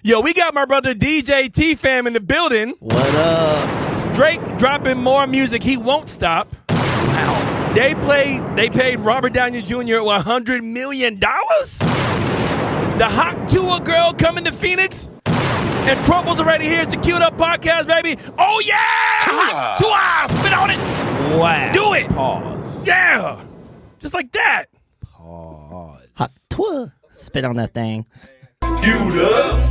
Yo, we got my brother DJ T-Pham in the building. What up? Drake dropping more music. He won't stop. Wow. They paid Robert Downey Jr. $100 million. The Hawk Tuah girl coming to Phoenix. And Trump was already here. It's the Queued Up Podcast, baby. Oh, yeah! Hawk Tuah! Spit on it! Wow. Do it! Pause. Yeah! Just like that. Pause. Hawk Tuah. Spit on that thing. Queued Up.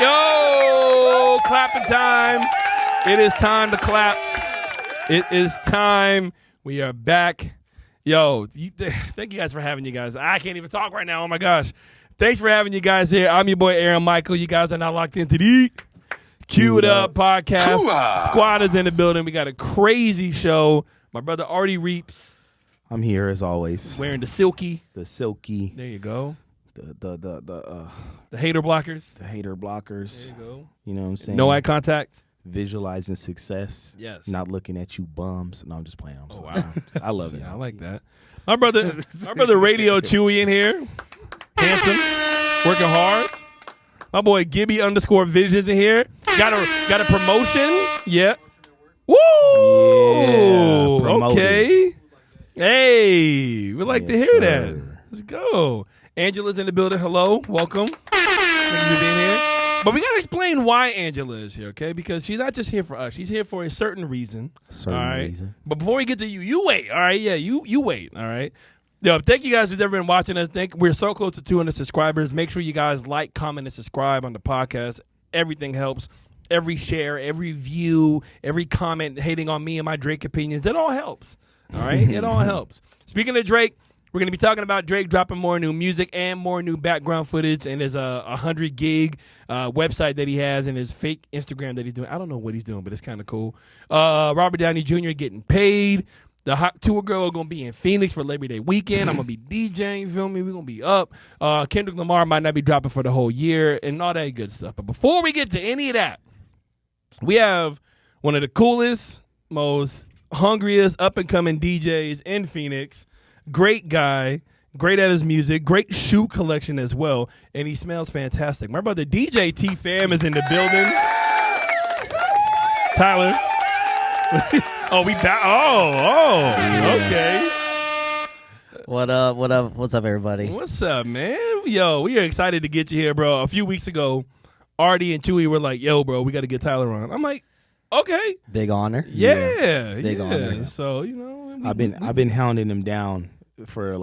Yo! Clapping time. It is time to clap. It is time. We are back. Yo, thank you guys for having you guys. I can't even talk right now. Oh, my gosh. Thanks for having you guys here. I'm your boy, Aaron Michael. You guys are now locked into the Queued Up Podcast. Squad is in the building. We got a crazy show. My brother, Ardy Reeps. I'm here as always. Wearing the silky. The silky. There you go. The hater blockers. The hater blockers. There you go. You know what I'm saying? No eye contact. Visualizing success. Yes. Not looking at you bums. No, I'm just playing. I'm sorry. Wow. I love you. I like that. My brother Radio Chewy in here. Handsome. Working hard. My boy Gibby _Visions in here. Got a promotion. Yeah. Woo! Yeah, promoted. Okay. Hey, we like to Yes, hear sir. that. Let's go. Angela's in the building. Hello. Welcome. Thank you for being here. But we got to explain why Angela is here, okay? Because she's not just here for us. She's here for a certain reason. All right? Reason. But before we get to you wait. All right? Yeah, you wait. All right? Yo, thank you guys who's ever been watching us. We're so close to 200 subscribers. Make sure you guys like, comment, and subscribe on the podcast. Everything helps. Every share, every view, every comment hating on me and my Drake opinions, it all helps. All right? It all helps. Speaking of Drake, we're going to be talking about Drake dropping more new music and more new background footage, and there's a 100 gig website that he has and his fake Instagram that he's doing. I don't know what he's doing, but it's kind of cool. Robert Downey Jr. getting paid. The Hawk Tuah girl are going to be in Phoenix for Labor Day weekend. I'm going to be DJing, you feel me? We're going to be up. Kendrick Lamar might not be dropping for the whole year and all that good stuff. But before we get to any of that, we have one of the coolest, most hungriest, up-and-coming DJs in Phoenix. Great guy, great at his music, great shoe collection as well, and he smells fantastic. My brother DJ T-Pham is in the building. Tyler. Okay. What up? What up? What's up, everybody? What's up, man? Yo, we are excited to get you here, bro. A few weeks ago, Ardy and Chewy were like, yo, bro, we got to get Tyler on. I'm like, okay. Big honor. Yeah. Big honor. So, you know. I've been hounding him down for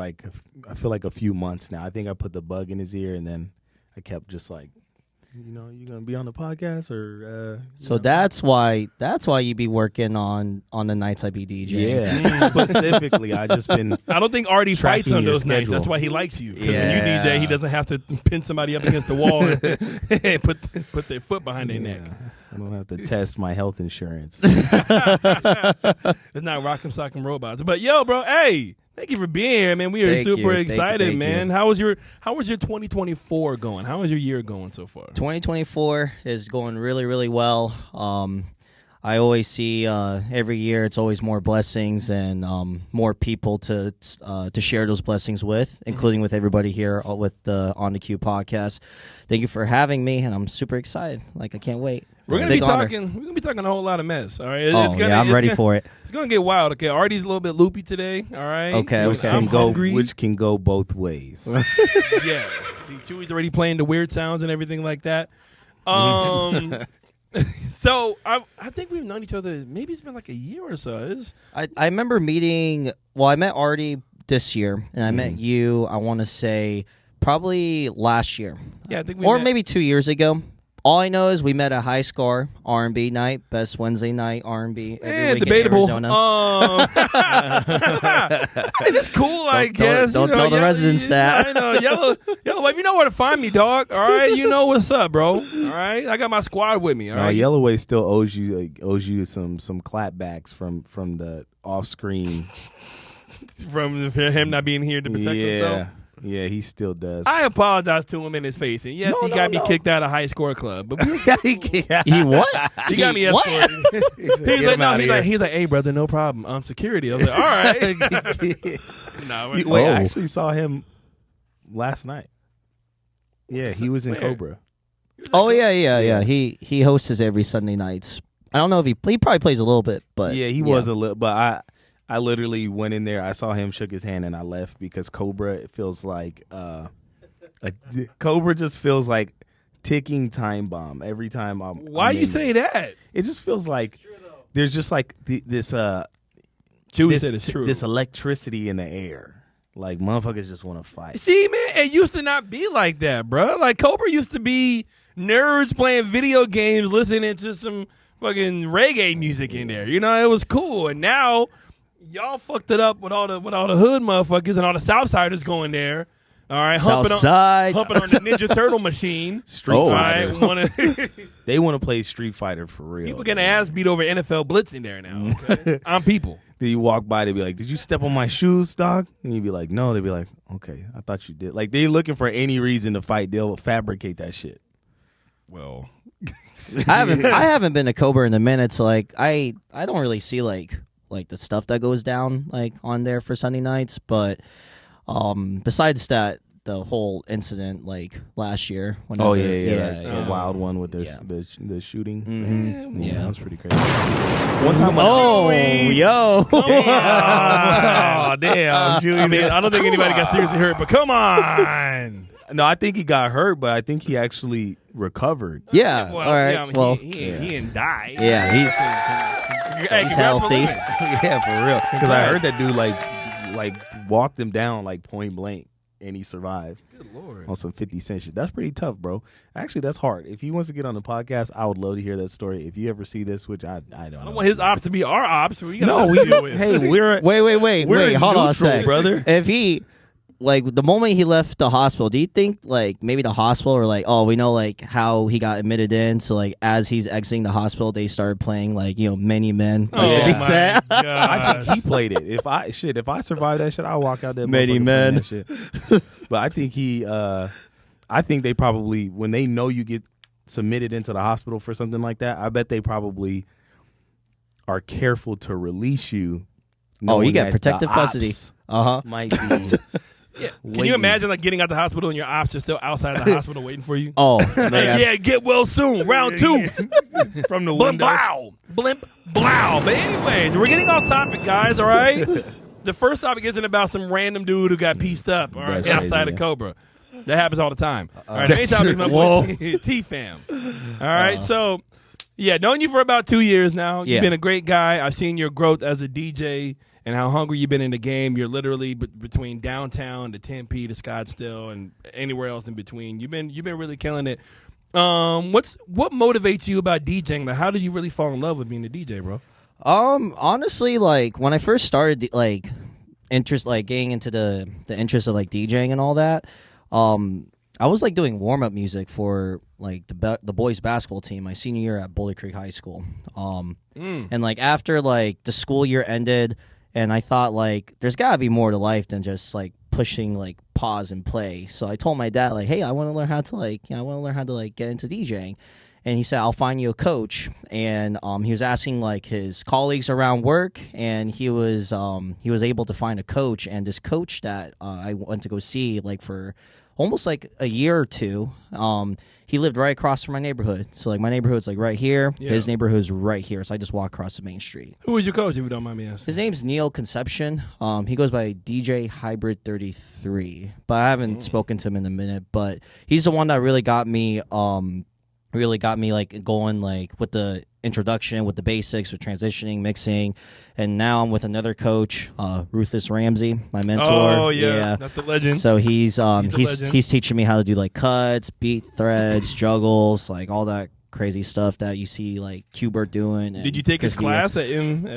I feel like a few months now. I think I put the bug in his ear, and then I kept just like, you know, you gonna be on the podcast or? So that's why you be working on the nights I be DJing. Yeah, specifically, I just been. I don't think Ardy fights on your those nights. schedule. That's why he likes you. Because when you Yeah. DJ, he doesn't have to pin somebody up against the wall and put their foot behind their neck. I don't have to test my health insurance. It's not Rock'em Sock'em Robots. But yo, bro, hey, thank you for being here, man. We are Thank you. super Thank you. excited, Thank man. you. How was your 2024 going? How was your year going so far? 2024 is going really, really well. I always see every year it's always more blessings and more people to share those blessings with, including with everybody here with the On the Q podcast. Thank you for having me, and I'm super excited. Like, I can't wait. We're gonna be Big honor. talking a whole lot of mess. All right. I'm ready for it. It's gonna get wild. Okay. Ardy's a little bit loopy today. All right. Okay, Which okay. I'm hungry. Which can go both ways. Yeah. See, Chewy's already playing the weird sounds and everything like that. So I think we've known each other. Maybe it's been like a year or so. I remember meeting. Well, I met Ardy this year, and I met you. I want to say probably last year, Yeah, I think we or met. maybe 2 years ago. All I know is we met at High Scar R&B night, best Wednesday night R&B every week debatable. in Arizona. It's cool, I guess. don't tell the residents that. I know, yellow. Wave, you know where to find me, dog. All right, you know what's up, bro. All right, I got my squad with me. All right, Yellowway still owes you some clapbacks from the off screen. from him not being here to protect himself. Yeah, he still does. I apologize to him in his face, and yes, he got me kicked out of high score club. But He what? he got me What? escorted. He's like, hey, brother, no problem. Security. I was like, all right. Wait, I actually saw him last night. Yeah, he was in Where? Cobra. Oh yeah. He hosts us every Sunday nights. I don't know if he probably plays a little bit, but Yeah, he was a little, but I literally went in there. I saw him, shook his hand, and I left because Cobra, it feels like Cobra just feels like ticking time bomb every time I'm. Why you say that? It just feels like there's just like this Chewy said it's true. This electricity in the air. Like motherfuckers just want to fight. See, man, it used to not be like that, bro. Like Cobra used to be nerds playing video games, listening to some fucking reggae music in there. You know, it was cool. And now y'all fucked it up with all the hood motherfuckers and all the Southsiders going there. All right, humping on the Ninja Turtle machine. Street Fighters. Right, They want to play Street Fighter for real. people getting ass beat over NFL Blitz in there now. Okay? I'm people. Then you walk by, they be like, "Did you step on my shoes, dog?" And you be like, "No." They be like, "Okay, I thought you did." Like they looking for any reason to fight. They'll fabricate that shit. Well, I haven't been to Cobra in a minute, so like I don't really see like the stuff that goes down like on there for Sunday nights, but besides that, the whole incident like last year. Whenever, the wild one with the shooting. Mm-hmm. Yeah, that was pretty crazy. One time, yo, oh damn, I mean, I don't think anybody got seriously hurt, but come on. No, I think he got hurt, but I think he actually recovered. Yeah, Well, all right. yeah, I mean, well, he didn't die. yeah, he's Congrats for healthy. living. Yeah, for real. Because I heard that dude like walked him down like point blank, and he survived. Good Lord. On some 50 Cent shit. That's pretty tough, bro. Actually, that's hard. If he wants to get on the podcast, I would love to hear that story. If you ever see this, which I don't know. I don't want his ops to be our ops. Hey, we're wait, hold on a neutral, sec, brother. If he like the moment he left the hospital, do you think like maybe the hospital or like we know like how he got admitted in, so like as he's exiting the hospital they started playing like Many Men. Oh Like, my they said. I think he played it. If I survive that shit, I'll walk out there. Many motherfucker Men. playing that shit. But I think I think they probably, when they know you get submitted into the hospital for something like that, I bet they probably are careful to release you. You get protective custody. Might be. Yeah. Can you imagine like getting out the hospital and your ops are still outside of the hospital waiting for you? Oh, Yeah, get well soon. Round 2. From the Blimp, window. blow. Blimp, blow. But anyways, we're getting off topic, guys, all right? The first topic isn't about some random dude who got pieced up, all right, That's outside crazy, of Cobra. That happens all the time. All right, the main that's topic is my true. boy T-Pham. All right, so, yeah, known you for about 2 years now. You've been a great guy. I've seen your growth as a DJ and how hungry you've been in the game. You're literally between downtown to Tempe to Scottsdale and anywhere else in between. You've been really killing it. What motivates you about DJing? Like, how did you really fall in love with being a DJ, bro? Honestly, like when I first started like interest like getting into the interest of like DJing and all that, I was like doing warm-up music for like the boys basketball team my senior year at Boulder Creek High School. And like after like the school year ended, and I thought like there's gotta be more to life than just like pushing like pause and play. So I told my dad like, hey, I want to learn how to get into DJing. And he said, I'll find you a coach. And he was asking like his colleagues around work, and he was able to find a coach. And this coach that I went to go see like for almost like a year or two, he lived right across from my neighborhood. So like my neighborhood's like right here, his neighborhood's right here. So I just walk across the main street. Who was your coach, if you don't mind me asking? His name's Neil Conception. He goes by DJ Hybrid 33, but I haven't spoken to him in a minute. But he's the one that really got me like going like with the introduction, with the basics, with transitioning, mixing, and now I'm with another coach, Ruthless Ramsey, my mentor. Oh yeah, that's a legend. So he's legend. teaching me how to do like cuts, beat threads, juggles, like all that crazy stuff that you see like Qbert doing. Did you take his class at him?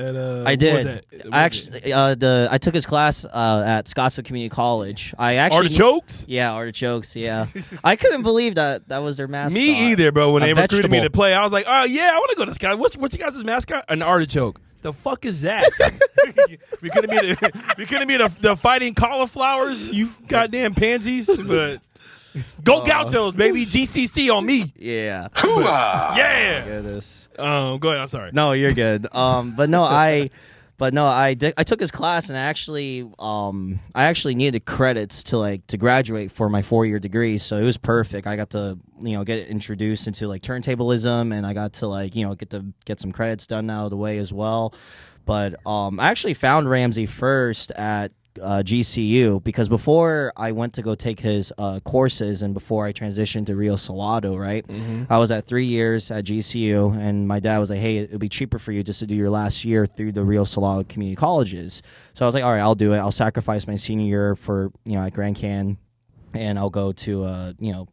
I did. I took his class at Scottsdale Community College. Artichokes? Yeah, artichokes. Yeah, I couldn't believe that was their mascot. Me either, bro. When they recruited me to play, I was like, oh yeah, I want to go to Scott. What's you guys' mascot? An artichoke. The fuck is that? we couldn't be the fighting cauliflowers, you goddamn pansies. But go Gauchos, baby. GCC on me. Yeah. Yeah. Goodness. Go ahead. I'm sorry. No, you're good. I took his class, and I actually needed credits to graduate for my 4-year degree, so it was perfect. I got to get introduced into like turntablism, and I got to get some credits done out of the way as well. But I actually found Ramsey first at GCU, because before I went to go take his courses and before I transitioned to Rio Salado, right? Mm-hmm. I was at 3 years at GCU, and my dad was like, hey, it would be cheaper for you just to do your last year through the Rio Salado community colleges. So I was like, all right, I'll do it. I'll sacrifice my senior year for at Grand Can, and I'll go to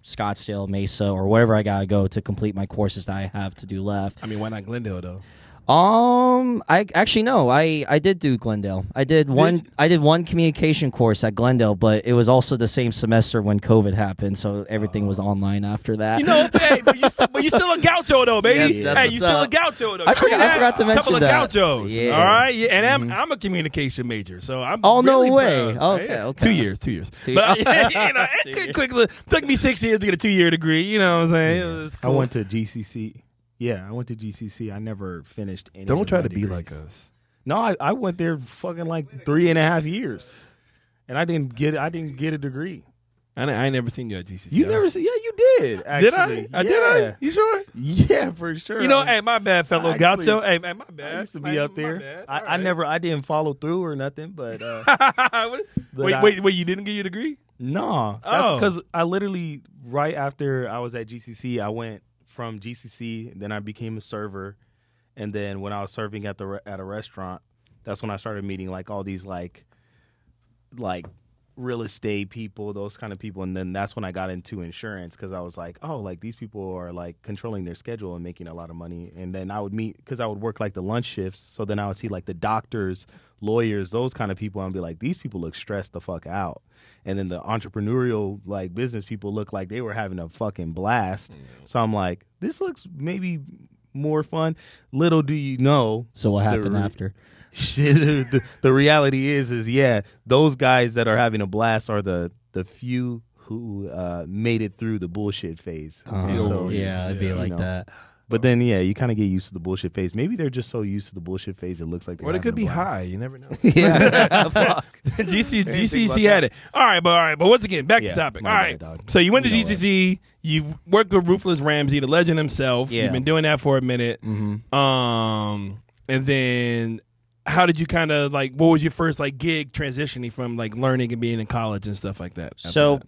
Scottsdale, Mesa, or wherever I gotta go to complete my courses that I have to do left. I mean, why not Glendale though? I actually no. I did do Glendale. I did one communication course at Glendale, but it was also the same semester when COVID happened, so everything was online after that. Hey, but you still a gaucho though, baby. Yes, hey, you still a gaucho though. I forgot to mention couple that. Of gauchos. Yeah. All right, yeah, and I'm a communication major, so I'm. Oh really no way! Proud. Okay. 2 years. But it quickly took me 6 years to get a 2-year degree. You know what I'm saying? Yeah. It was cool. I went to GCC. Yeah, I went to GCC. I never finished any. Don't try to degrees. be like us. No, I went there fucking like 3.5 years, and I didn't get a degree. I ain't never seen you at GCC. You never see? Yeah, you did. Actually. Did I? Did I? You sure? Yeah, for sure. Hey, my bad, fellow gaucho. Hey, man, my bad. I used to be up there. I didn't follow through or nothing, but. Wait, you didn't get your degree? No, that's because I literally right after I was at GCC, I went from GCC, then I became a server, and then when I was serving at a restaurant, that's when I started meeting like all these like real estate people, those kind of people, and then that's when I got into insurance, because I was like, oh, like these people are like controlling their schedule and making a lot of money. And then I would meet, because I would work like the lunch shifts, so then I would see like the doctors, lawyers, those kind of people, and I'd be like, these people look stressed the fuck out. And then the entrepreneurial like business people look like they were having a fucking blast. So I'm like, this looks maybe more fun. Little do you know. So what happened after? The reality is yeah, those guys that are having a blast are the few who made it through the bullshit phase. So, it'd be like that. But then, yeah, you kind of get used to the bullshit phase. Maybe they're just so used to the bullshit phase it looks like they're Or it could be blast. high. You never know. Yeah. Fuck. GCC had it. All right, but once again, back to topic. All right. So you went to GCC. You worked with Ruthless Ramsey, the legend himself. Yeah. You've been doing that for a minute. Mm-hmm. And then how did you kind of like, what was your first like gig transitioning from like learning and being in college and stuff like that? So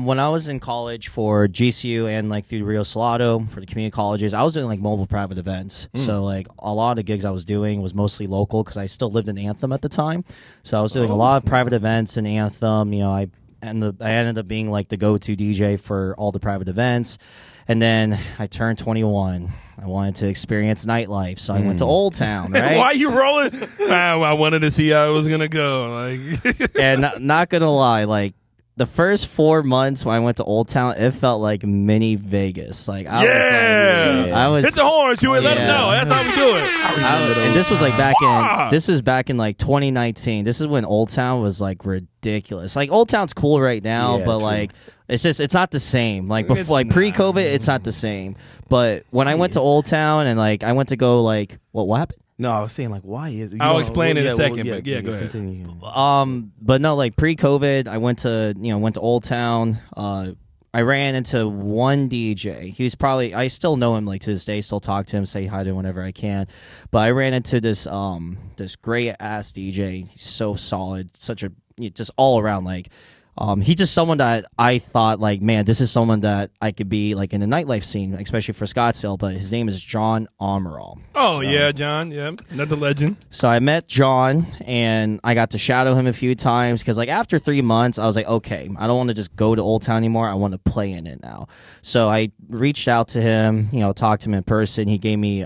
when I was in college for GCU and like through Rio Salado for the community colleges, I was doing like mobile private events. So like a lot of the gigs I was doing was mostly local because I still lived in Anthem at the time. So I was doing a lot of private events in Anthem. I ended up being like the go-to DJ for all the private events. And then I turned 21. I wanted to experience nightlife, so I went to Old Town, right? Why are you rolling? I wanted to see how it was going to go. Like, and not going to lie, like, the first 4 months when I went to Old Town, it felt like mini Vegas. Like I was hit the horn, Chewy. Let us know. That's how we do it. And this was like back in like 2019. This is when Old Town was like ridiculous. Like Old Town's cool right now, but true. Like it's not the same. Like before, like pre-COVID, it's not the same. But when I went to Old Town and like I went to go like what happened? No, I was saying like, why is it? I'll explain in a second, but go ahead. Continue. But no, like pre-COVID, I went to Old Town. I ran into one DJ. He was I still know him like to this day. Still talk to him, say hi to him whenever I can. But I ran into this great ass DJ. He's so solid, just all around like. He's just someone that I thought, like, man, this is someone that I could be, like, in the nightlife scene, especially for Scottsdale, but his name is John Amaral. Oh, yeah, John, yeah, another legend. So I met John, and I got to shadow him a few times, because, like, after 3 months, I was like, okay, I don't want to just go to Old Town anymore, I want to play in it now. So I reached out to him, talked to him in person. He gave me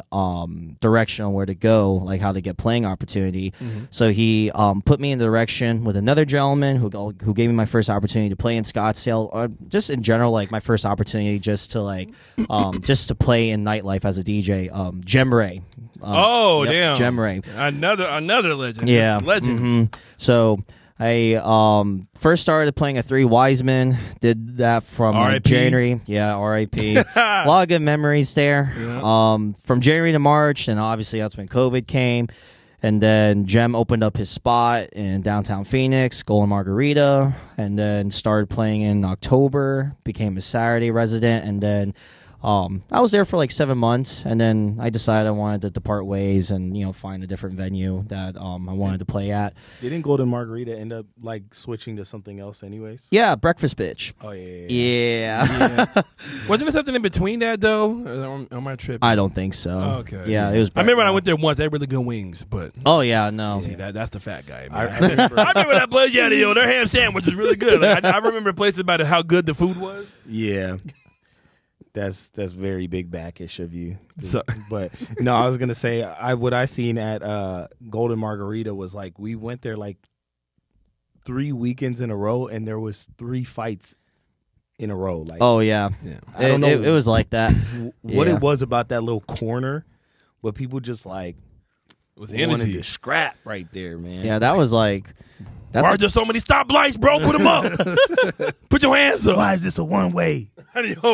direction on where to go, like how to get playing opportunity. So he put me in the direction with another gentleman who gave me my first opportunity to play in Scottsdale, or just in general, like my first opportunity just to just to play in nightlife as a DJ. Jem Ray. Damn, Jem Ray, another legend. Yeah, legends. So I first started playing at 3 Wiseman. Did that from January. Yeah, R.I.P. A lot of good memories there. Yeah. From January to March, and obviously that's when COVID came. And then Jem opened up his spot in downtown Phoenix, Golden Margarita, and then started playing in October, became a Saturday resident, and then I was there for like 7 months, and then I decided I wanted to depart ways and find a different venue that I wanted to play at. Didn't Golden Margarita end up like switching to something else anyways? Yeah, Breakfast Bitch. Oh Yeah. Wasn't there something in between that though? On my trip, I don't think so. Oh, okay. Yeah, it was. I remember when I went there once. They had really good wings, but oh yeah, no. See that's the fat guy. Man. I remember that place. Yeah, their ham sandwich was really good. Like, I remember places about how good the food was. Yeah. That's very big backish of you. So, but no, I was gonna say what I seen at Golden Margarita was like we went there like 3 weekends in a row, and there was 3 fights in a row. Like, oh yeah. I don't know it was like that. What it was about that little corner, but people just like was wanted to scrap right there, man. Yeah, that was like. Why are there so many stoplights, bro? Put them up. Put your hands up. Why is this a one-way?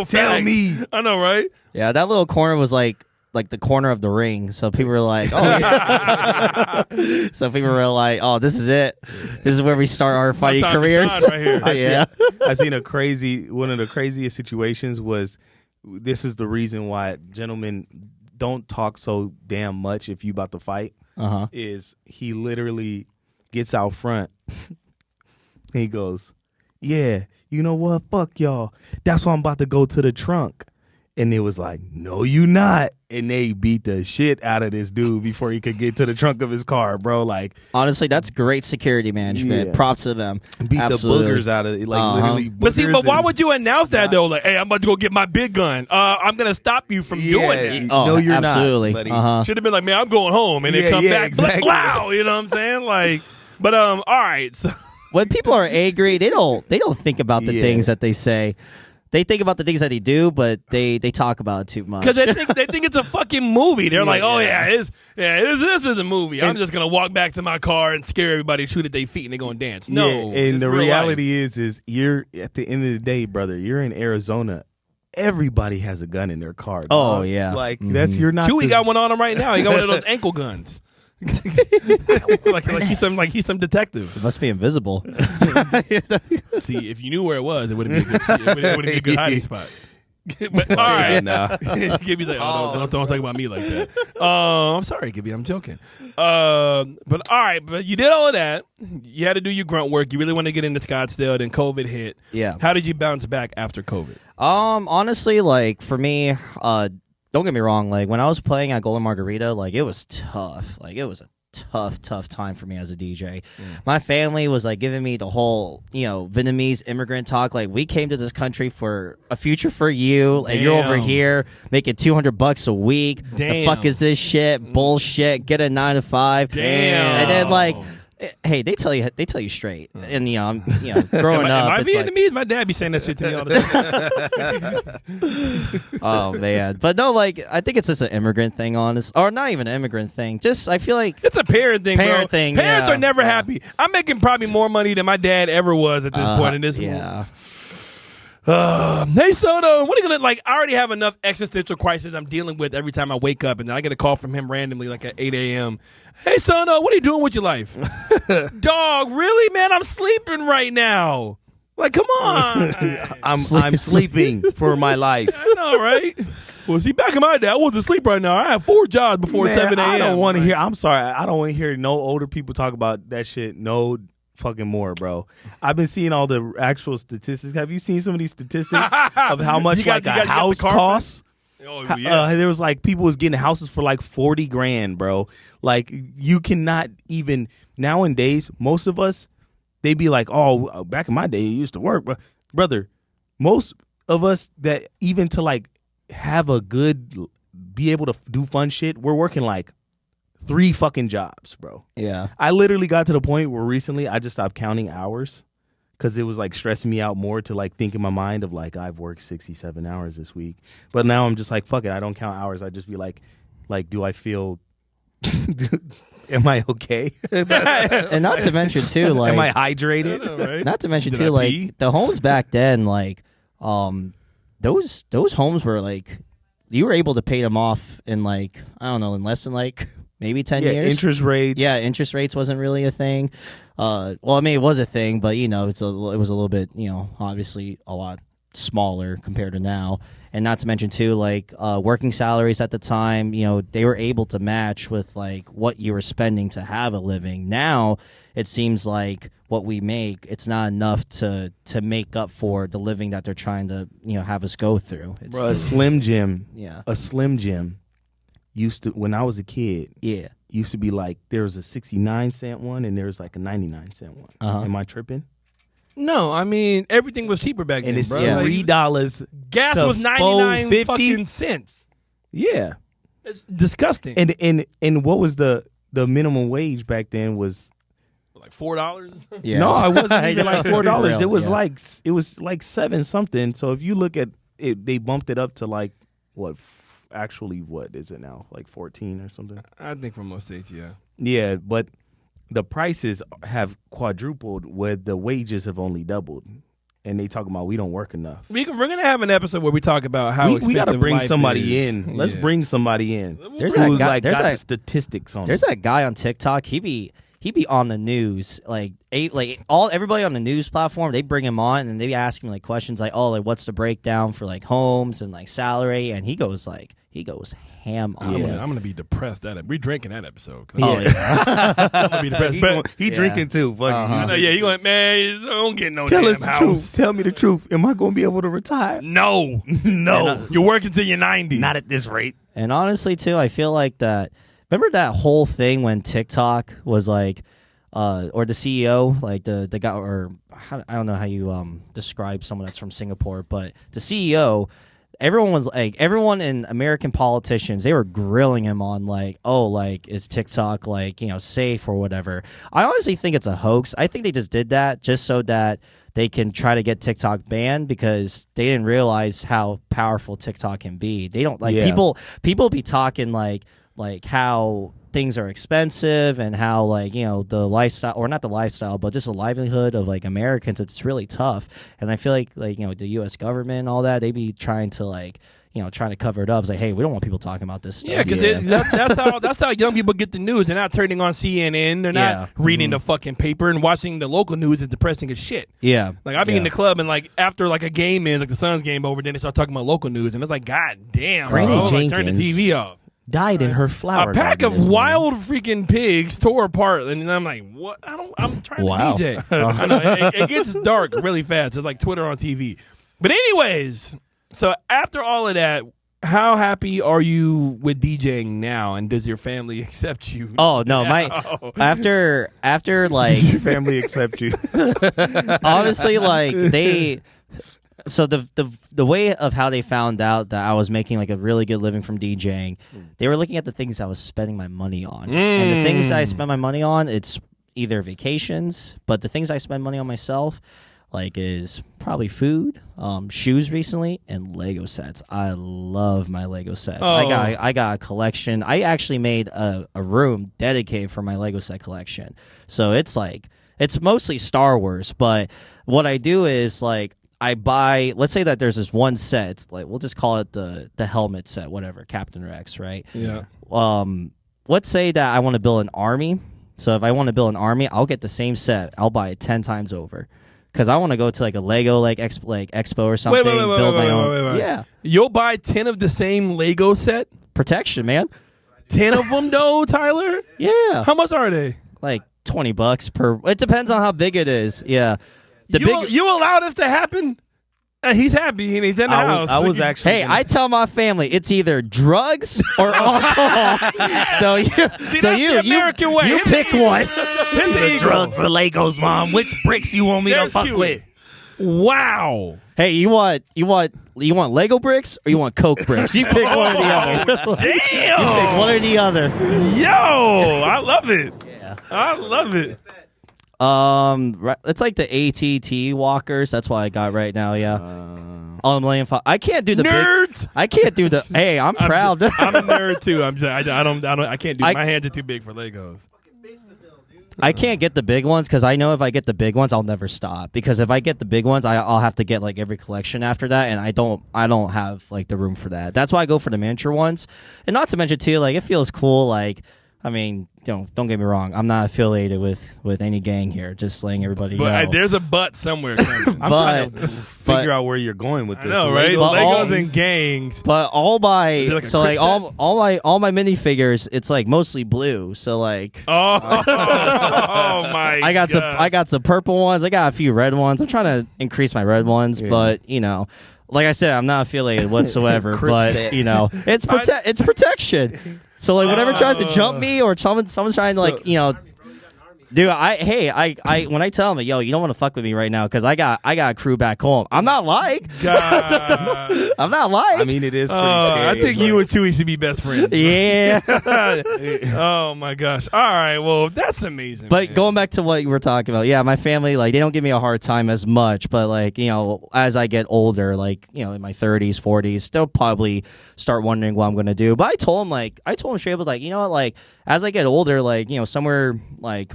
Tell me. I know, right? Yeah, that little corner was like the corner of the ring. So people were like, oh, yeah. So people were like, oh, this is it. This is where we start our fighting careers. Right here. I seen one of the craziest situations was, this is the reason why gentlemen don't talk so damn much if you about to fight, is he literally gets out front. He goes, yeah, you know what? Fuck y'all. That's why I'm about to go to the trunk. And it was like, no, you not. And they beat the shit out of this dude before he could get to the trunk of his car, bro. Like, honestly, that's great security management. Yeah. Props to them. Beat Absolutely. The boogers out of it. Like, literally. But why would you announce that, though? Like, hey, I'm about to go get my big gun. I'm going to stop you from doing that. Oh, no, you're absolutely. Not. Should have been like, man, I'm going home. And then come back. Exactly. Wow. You know what I'm saying? Like, but, all right. So. When people are angry, they don't think about the things that they say. They think about the things that they do, but they talk about it too much. Because they think it's a fucking movie. They're like, oh this is a movie. I'm just gonna walk back to my car and scare everybody, shoot at their feet, and they're gonna dance. No, and the reality is you're at the end of the day, brother. You're in Arizona. Everybody has a gun in their car. Dog. Oh yeah, like that's you're not. Chewy got one on him right now. He got one of those ankle guns. like he's some detective. It must be invisible. See, if you knew where it was, it would have been a good hiding spot. But all right, now Gibby's like, don't talk about me like that. I'm sorry, Gibby, I'm joking. But all right, but you did all of that. You had to do your grunt work. You really wanted to get into Scottsdale. Then COVID hit. Yeah. How did you bounce back after COVID? Honestly, like for me, don't get me wrong. Like when I was playing at Golden Margarita, like it was tough. Like it was a tough time for me as a DJ. My family was like giving me the whole, Vietnamese immigrant talk. Like we came to this country for a future for you, and you're over here making $200 a week. Damn. The fuck is this shit? Bullshit. Get a 9 to 5. Damn. And then like. Hey, they tell you straight, and I'm growing up. Am I Vietnamese? My dad be saying that shit to me all the time. Oh man, but no, like I think it's just an immigrant thing, or not even an immigrant thing. Just I feel like it's a parent thing. Parents are never happy. I'm making probably more money than my dad ever was at this point in this movie. Hey Soto, what are you gonna like? I already have enough existential crisis I'm dealing with every time I wake up, and then I get a call from him randomly, like at 8 a.m. Hey Soto, what are you doing with your life? Dog, really, man? I'm sleeping right now. Like, come on. I'm sleeping for my life. I know, right? Well, see, back in my day, I wasn't asleep right now. I had 4 jobs before 7 a.m. I don't want to hear. I'm sorry, I don't want to hear no older people talk about that shit. No fucking more, bro. I've been seeing all the actual statistics. Have you seen some of these statistics of how much a house costs? Oh, yeah. There was like people was getting houses for like $40,000, bro. Like you cannot even nowadays. Most of us, they be like, oh, back in my day, it used to work, but brother, most of us that even to like have a good, be able to do fun shit, we're working like 3 fucking jobs, bro. Yeah. I literally got to the point where recently I just stopped counting hours because it was like stressing me out more to like think in my mind of like I've worked 67 hours this week. But now I'm just like, fuck it, I don't count hours. I just be like do I feel am I okay? And not to mention too, like, am I hydrated? know, right? not to mention Did too, I like pee? the homes back then, like those homes were like you were able to pay them off in like I don't know in less than like maybe 10 years. Interest rates. Yeah, interest rates wasn't really a thing. Well, I mean, it was a thing, but you know, it was a little bit, you know, obviously a lot smaller compared to now. And not to mention too, like working salaries at the time, you know, they were able to match with like what you were spending to have a living. Now it seems like what we make, it's not enough to make up for the living that they're trying to, you know, have us go through. It's, Bro, a Slim Jim. Yeah. A Slim Jim used to, when I was a kid, Yeah. used to be like there was a 69-cent one and there was like a 99-cent one. Am I tripping? No, I mean everything was cheaper back then, And it's bro. Yeah. $3. Gas to was 99 $4.50. fucking cents. Yeah. It's disgusting. And what was the minimum wage back then was Like $4. Yeah. no, it wasn't even like $4. Real, It was yeah. like 7 something. So if you look at it, they bumped it up to like what is it now? Like 14 or something. I think for most states, yeah. Yeah, but the prices have quadrupled where the wages have only doubled. And they talk about we don't work enough. We're gonna have an episode where we talk about how We got to bring life somebody is. in. Let's Yeah. bring somebody in. There's Who's that guy. like There's got the that. statistics on There's it. that guy on TikTok. He be on the news, like everybody on the news platform. They bring him on and they be asking like questions like, oh, like what's the breakdown for like homes and like salary, and he goes ham on I'm it. gonna be depressed. We drinking that episode. Oh yeah. I'm gonna be depressed. He Yeah. drinking too. Fuck I you. know, yeah, he going, man, don't get no Tell damn us the house. truth. Tell me the truth. Am I going to be able to retire? No, No. you're working till you're 90. Not at this rate. And honestly, too, I feel like that. Remember that whole thing when TikTok was like, or the CEO, like the guy, or I don't know how you describe someone that's from Singapore, but the CEO, everyone in American politicians, they were grilling him on like, oh, like is TikTok like, you know, safe or whatever. I honestly think it's a hoax. I think they just did that just so that they can try to get TikTok banned because they didn't realize how powerful TikTok can be. They don't like people be talking like how things are expensive and how like, you know, the lifestyle, or not the lifestyle, but just the livelihood of like Americans, it's really tough. And I feel like you know, the US government and all that, they be trying to like, you know, trying to cover it up. It's like, hey, we don't want people talking about this stuff. Yeah, because that's how young people get the news. They're not turning on CNN. They're not reading the fucking paper and watching the local news. Is depressing as shit. Yeah. Like I be in the club and like after like a game ends, like the Suns game over, then they start talking about local news and it's like, God damn, Granny bro. Like, turn the Jenkins TV off. Died in her flower. A pack garden of this morning. wild freaking pigs tore apart, and I'm like, "What? I'm trying Wow. to DJ. I know it gets dark really fast. It's like Twitter on TV. But anyways, so after all of that, how happy are you with DJing now? And does your family accept you? Oh no, after like Does your family accept you? honestly, like they. So the way of how they found out that I was making like a really good living from DJing, they were looking at the things I was spending my money on, and the things I spend my money on, it's either vacations, but the things I spend money on myself, like, is probably food, shoes recently, and Lego sets. I love my Lego sets. Oh. I got a collection. I actually made a room dedicated for my Lego set collection. So it's like it's mostly Star Wars, but what I do is like, I buy, let's say that there's this one set, it's like, we'll just call it the helmet set, whatever, Captain Rex, right? Yeah. Let's say that I want to build an army. So if I want to build an army, I'll get the same set. I'll buy it 10 times over. Because I want to go to like a Lego expo or something. Build my own. Yeah. You'll buy 10 of the same Lego set? Protection, man. 10 of them though, Tyler? Yeah. How much are they? Like $20 per. It depends on how big it is. Yeah. You allowed this to happen? He's happy and he's in the house. I was actually. Hey, I tell my family it's either drugs or alcohol. so you American way. You pick one. the drugs or Legos, Mom. Which bricks you want me to fuck with? Wow. Hey, you want Lego bricks or you want Coke bricks? You pick one or the other. Damn. You pick one or the other. Yo, I love it. Yeah. I love it. It's like the ATT walkers. That's what I got right now. Yeah. I can't do the nerds. I can't do the. Hey, I'm proud. I'm a nerd too. I can't do. My hands are too big for Legos. I can't get the big ones because I know if I get the big ones, I'll never stop. Because if I get the big ones, I'll have to get like every collection after that, and I don't have like the room for that. That's why I go for the miniature ones, and not to mention too, like it feels cool. Like, I mean, don't get me wrong. I'm not affiliated with any gang here. Just letting everybody know. There's a but somewhere coming. I'm trying to figure out where you're going with this. I know, right? Legos and gangs. But all my like all my minifigures, it's like mostly blue. So like, oh my! I got some purple ones. I got a few red ones. I'm trying to increase my red ones, but like I said, I'm not affiliated whatsoever. But it's protection. So like, whatever tries to jump me or someone's trying to dude, I when I tell them, yo, you don't want to fuck with me right now because I got a crew back home. I'm not lying. I'm not lying. I mean, it is pretty scary. I think you and Chewy should be best friends. Yeah. Oh my gosh. All right. Well, that's amazing. But man. Going back to what you were talking about, yeah, my family, like, they don't give me a hard time as much. But like, as I get older, like, in my 30s, 40s, they'll probably start wondering what I'm gonna do. But I told them straight up, like, you know what, like, as I get older, like, somewhere like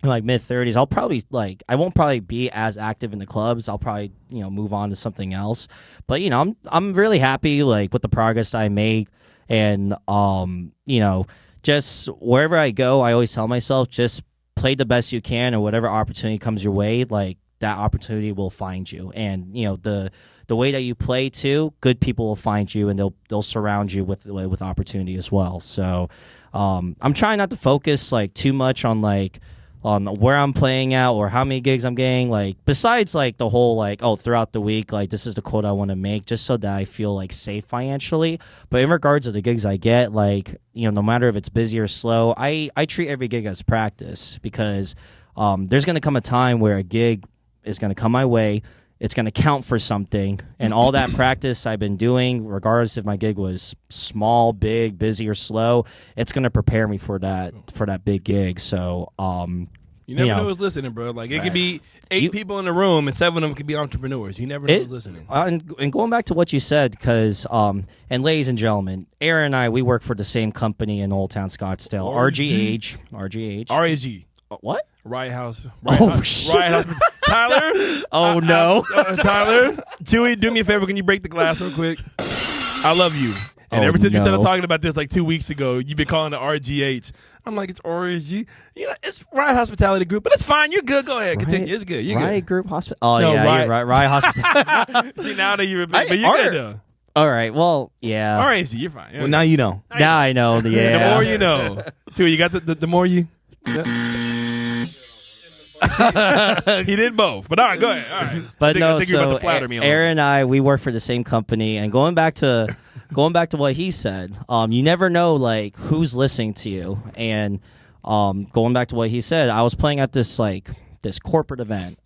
in like mid 30s, I'll probably I won't probably be as active in the clubs. I'll probably move on to something else. But I'm really happy like with the progress I make, and just wherever I go, I always tell myself just play the best you can, or whatever opportunity comes your way, like that opportunity will find you. And the way that you play too, good people will find you, and they'll surround you with opportunity as well. So I'm trying not to focus like too much on where I'm playing at or how many gigs I'm getting, like besides like the whole like, oh, throughout the week, like this is the quote I want to make, just so that I feel like safe financially. But in regards to the gigs I get, like, no matter if it's busy or slow, I treat every gig as practice, because there's going to come a time where a gig is going to come my way. It's going to count for something, and all that practice I've been doing, regardless if my gig was small, big, busy, or slow, it's going to prepare me for that big gig. So, you never know who's listening, bro. Like, it could be 8 people in the room, and 7 of them could be entrepreneurs. You never know who's listening. And going back to what you said, because, and ladies and gentlemen, Aaron and I, we work for the same company in Old Town Scottsdale, RGH. RAG. What? Riot House. Shit. Riot House. Tyler? Oh, no. Tyler? Chewy, do me a favor. Can you break the glass real quick? I love you. And ever since you started talking about this like 2 weeks ago, you've been calling it RGH. I'm like, it's RG. It's Riot Hospitality Group, but it's fine. You're good. Go ahead. Continue. It's good. You're Riot good. Group Hospital. Oh, no, yeah, Riot. you're right. Riot Hospital. See, now that you're but you're good, though. All right. Well, yeah. RAG, you're fine. Well, now you know. Now I know. Yeah. The more you know. Chewy, you got the more you... He did both, but all right, go ahead. All right, but I think you're about to flatter me. Aaron and I, we work for the same company, and going back to what he said, you never know like who's listening to you. And going back to what he said, I was playing at this corporate event.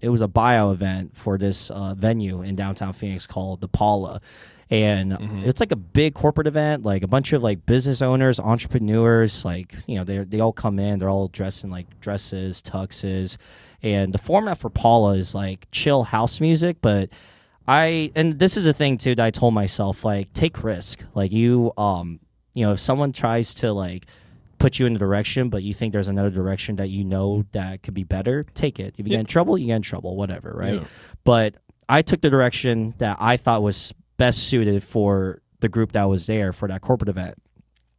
It was a buyout event for this venue in downtown Phoenix called the Paula. And it's like a big corporate event, like a bunch of like business owners, entrepreneurs, like, they all come in, they're all dressed in like dresses, tuxes. And the format for Paula is like chill house music. But and this is a thing too that I told myself, like, take risk. Like if someone tries to like put you in a direction, but you think there's another direction that could be better, take it. If you get in trouble, you get in trouble, whatever, right? Yeah. But I took the direction that I thought was best suited for the group that was there for that corporate event.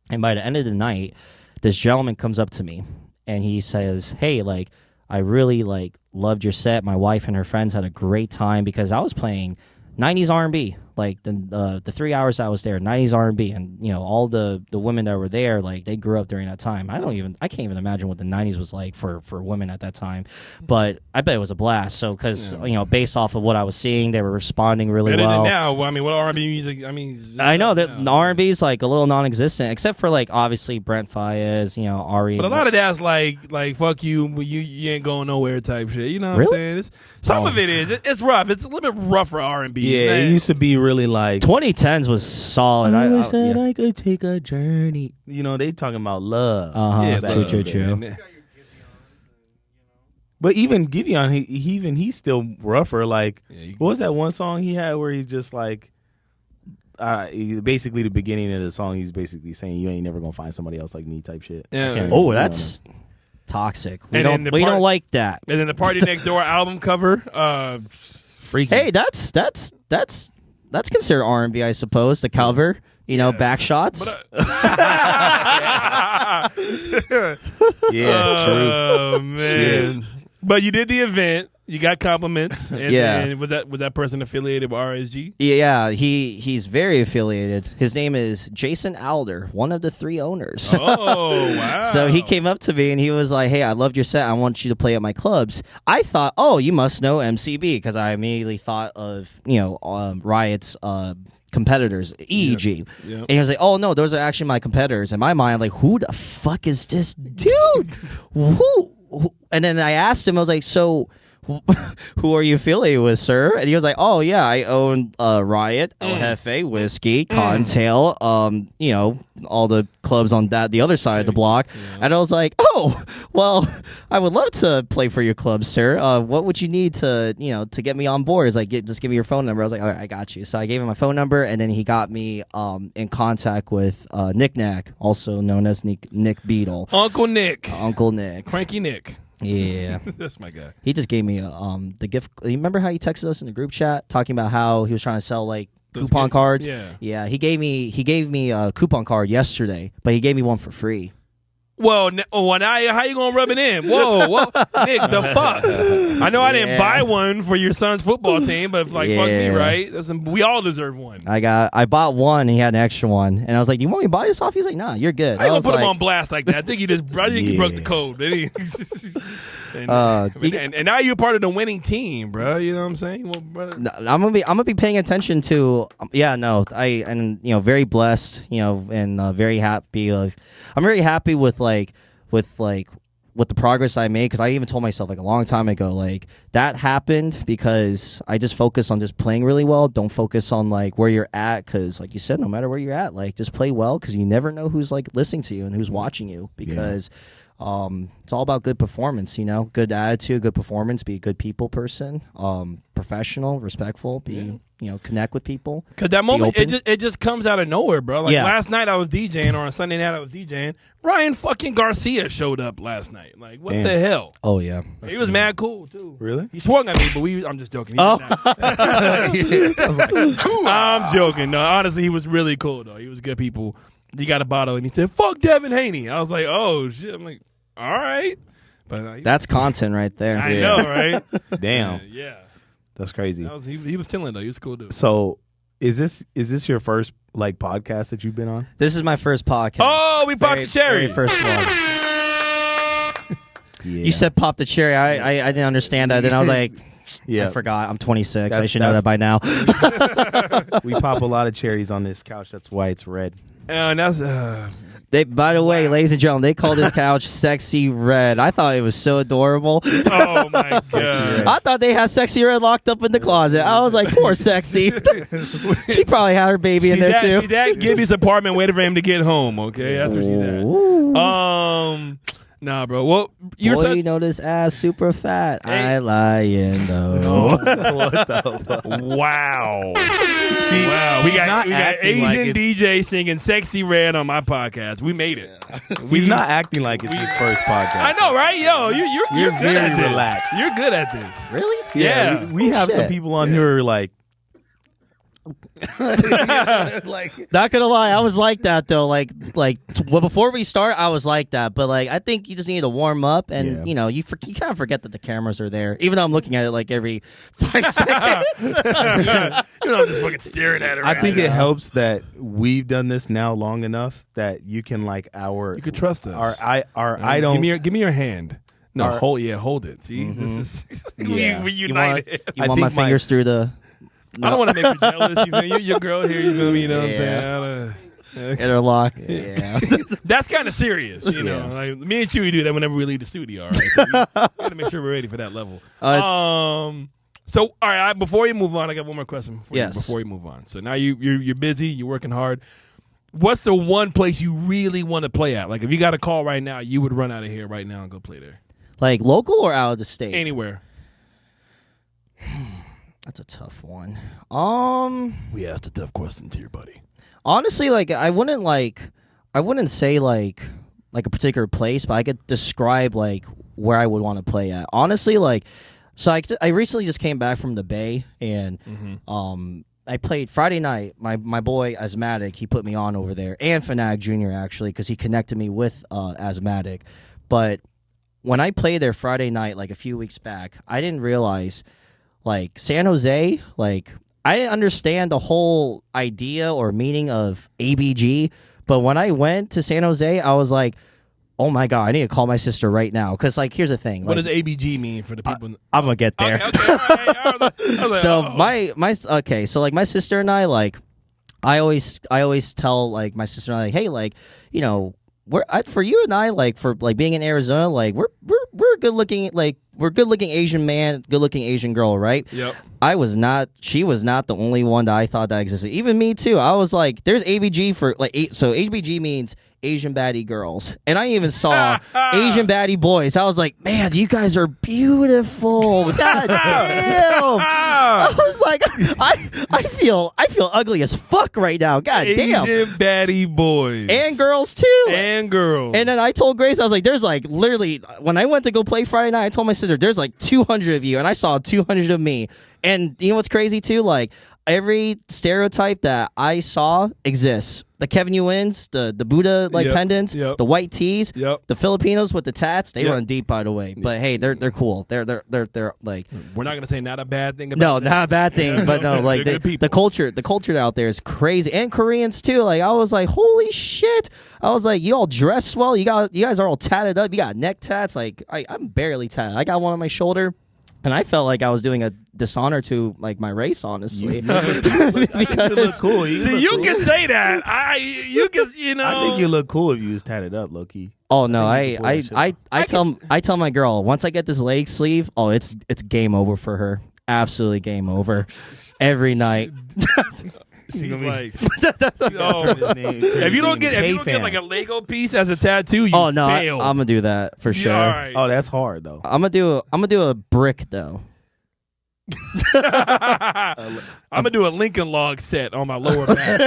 And by the end of the night, this gentleman comes up to me and he says, hey, like, I really like loved your set. My wife and her friends had a great time, because I was playing 90s R&B, like the 3 hours I was there, 90s R&B, and you know all the women that were there, like they grew up during that time. I can't even imagine what the 90s was like for women at that time, but I bet it was a blast. So because you know, based off of what I was seeing, they were responding really better well. Than now, I mean, what R&B music? I mean, I know that the R&B is like a little non-existent, except for like obviously Brent Faiyaz, you know, Ari. But a lot of that's like fuck you, you ain't going nowhere type shit. You know what Really? I'm saying? Some of it is. It's rough. It's a little bit rougher R&B. Yeah, it used to be really like 2010s was solid. I wish that I could take a journey. You know, they talking about love. Yeah, True. But even Gideon, he's still rougher. Like, what was that one song he had where he just like, basically the beginning of the song, he's basically saying you ain't never gonna find somebody else like me type shit. Yeah. Oh, that's toxic. We don't like that. And then the Party Next Door album cover, Freaky. Hey, that's considered R&B, I suppose. The cover, you know, back shots. Yeah, true. Oh man! But you did the event. You got compliments. And then was that person affiliated with RSG? Yeah, he's very affiliated. His name is Jason Alder, one of the 3 owners. Oh, wow. So he came up to me and he was like, hey, I loved your set. I want you to play at my clubs. I thought, oh, you must know MCB, because I immediately thought of, you know, Riot's competitors, EEG. Yep. And he was like, oh, no, those are actually my competitors. In my mind, I'm like, who the fuck is this dude? Who? And then I asked him, I was like, so who are you affiliated with, sir? And he was like, oh, yeah, I own Riot, El Jefe, Whiskey, Contail, you know, all the clubs on the other side of the block. Yeah. And I was like, oh, well, I would love to play for your club, sir. What would you need to get me on board? He's like, just give me your phone number. I was like, all right, I got you. So I gave him my phone number, and then he got me in contact with Nick Knack, also known as Nick Beadle. Uncle Nick. Cranky Nick. Yeah. That's my guy. He just gave me the gift. You remember how he texted us in the group chat talking about how he was trying to sell like coupon cards? Yeah. He gave me a coupon card yesterday, but he gave me one for free. Well, how you gonna rub it in? Whoa, Nick, the fuck? I know I didn't buy one for your son's football team, but fuck me, right? We all deserve one. I bought one, and he had an extra one, and I was like, "Do you want me to buy this off?" He's like, "Nah, you're good." I ain't gonna put him on blast like that. I think he broke the code. And now you're part of the winning team, bro. You know what I'm saying? Well, I'm gonna be paying attention to. Very blessed, and very happy. I'm very happy with the progress I made, because I even told myself like a long time ago, like that happened because I just focused on just playing really well. Don't focus on like where you're at, because like you said, no matter where you're at, like just play well, because you never know who's like listening to you and who's watching you, because it's all about good performance, good attitude, good performance, be a good people person, professional, respectful, connect with people. Because that moment, it just comes out of nowhere, bro. Like last night I was DJing, or on Sunday night I was DJing. Ryan fucking Garcia showed up last night. Like, what the hell? Oh, yeah. He was mad cool, too. Really? He swung at me, but I'm just joking. I'm joking. No, honestly, he was really cool, though. He was good people. He got a bottle, and he said, fuck Devin Haney. I was like, oh, shit. I'm like, all right. But that's content right there. I know, right? Damn. Yeah. That's crazy. He was chilling, though. He was cool, dude. So, is this your first like podcast that you've been on? This is my first podcast. Oh, we popped the cherry. Very first one. You said pop the cherry. I didn't understand that. Then I was like, I forgot. I'm 26. I should know that by now. We pop a lot of cherries on this couch. That's why it's red. And that's by the way, ladies and gentlemen, they call this couch Sexy Red. I thought it was so adorable. Oh my god! I thought they had Sexy Red locked up in the closet. I was like, poor Sexy. She probably had her baby in there too. She's at Gibby's apartment waiting for him to get home. Okay, that's where she's at. Nah, bro. Well, you know this ass super fat. Hey. I lying though. What the fuck? Wow. See, wow. We got Asian like DJ singing "Sexy Red" on my podcast. We made it. He's not acting like it's his first podcast. I know, right? Yo, you're good very at this. relaxed. You're good at this. Really? Yeah. We have some people on here who are like, Like, not gonna lie, I was like that though. Well, before we start, I was like that. But like, I think you just need to warm up, and you know, you kind of forget that the cameras are there. Even though I'm looking at it like every 5 seconds. You know, I'm just fucking staring at her. I think it helps that we've done this now long enough that you can you can trust us. I don't give me your hand. No, hold it. See, this is we united. You want my fingers through the? I don't want to make you jealous. You feel me? Your girl here. You feel me? You know what I'm saying? Interlock. Yeah. That's kind of serious. You know, like me and Chewy do that whenever we leave the studio. All right, so we got to make sure we're ready for that level. So all right, before you move on, I got one more question for you before you move on. So now you're busy. You're working hard. What's the one place you really want to play at? Like if you got a call right now, you would run out of here right now and go play there. Like local or out of the state? Anywhere. That's a tough one. We asked a tough question to your buddy. Honestly, like I wouldn't say like a particular place, but I could describe like where I would want to play at. Honestly, like so I recently just came back from the Bay, and I played Friday night. My boy Asthmatic, he put me on over there, and Fanag Jr. actually, because he connected me with Asthmatic. But when I played there Friday night, like a few weeks back, I didn't realize. Like San Jose, like I didn't understand the whole idea or meaning of ABG, but when I went to San Jose, I was like, oh my God, I need to call my sister right now. Because, like, here's the thing. What does ABG mean for the people? I'm going to get there. Okay. So, so, like, my sister and I, like, I always tell, like, my sister and I, like, hey, like, you know, for you and I, like, for, like, being in Arizona, like, we're good-looking, like, we're good-looking Asian man, good-looking Asian girl, right? Yep. She was not the only one that I thought that existed. Even me, too. I was like, there's ABG for, like, so ABG means Asian baddie girls. And I even saw Asian baddie boys. I was like, man, you guys are beautiful. God damn. I was like, I feel ugly as fuck right now. God damn. Asian baddie boys. And girls, too. And girls. And then I told Grace, I was like, there's like literally, when I went to go play Friday night, I told my sister, there's like 200 of you. And I saw 200 of me. And you know what's crazy, too? Like, every stereotype that I saw exists. The Kevin Ewins, the Buddha pendants, the white tees, the Filipinos with the tats. They run deep, by the way. But hey, they're cool. They're like. We're not gonna say not a bad thing about that. Not a bad thing, but no, like the culture out there is crazy, and Koreans too. Like I was like, holy shit! I was like, you all dress well. You guys are all tatted up. You got neck tats. Like I'm barely tatted. I got one on my shoulder. And I felt like I was doing a dishonor to like my race, honestly. Because you look cool. You can say that. I think you look cool if you was tatted up, low key. Oh no, I tell my girl once I get this leg sleeve, oh it's game over for her. Absolutely game over. Every night. She's like, if you don't get like a Lego piece as a tattoo, you failed. I'm gonna do that for sure. Right. Oh, that's hard though. I'm gonna do a brick though. I'm gonna do a Lincoln log set on my lower back.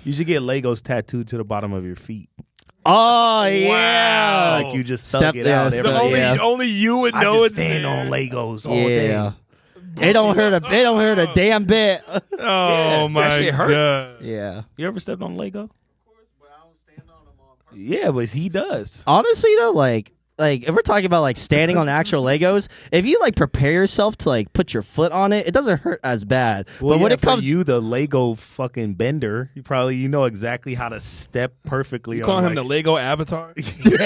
You should get Legos tattooed to the bottom of your feet. Oh yeah, like you just stuck it out. Only you would know I just it's stand there. on Legos all day. They don't hurt a damn bit. Oh my that shit hurts. God. Yeah. You ever stepped on Lego? Of course, but I don't stand on them all. Yeah, but he does. Honestly though, like if we're talking about like standing on actual Legos, if you like prepare yourself to like put your foot on it, it doesn't hurt as bad. Well, but when it comes, you the Lego fucking bender, you know exactly how to step perfectly. You call him the Lego Avatar? He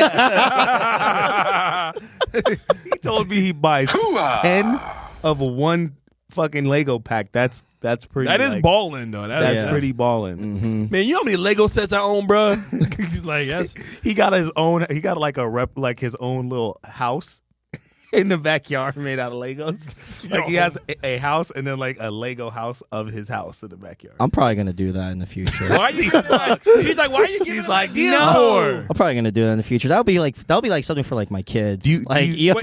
told me he buys 10 of a one fucking Lego pack. That's pretty. That is balling though. That's pretty balling. Mm-hmm. Man, you know how many Lego sets I own, bro? Like he got his own. He got like his own little house in the backyard made out of Legos. Like he has a house and then like a Lego house of his house in the backyard. I'm probably gonna do that in the future. Why are you? She's like, why are you giving? She's like, no. I'm probably gonna do that in the future. That'll be like something for like my kids. Wait.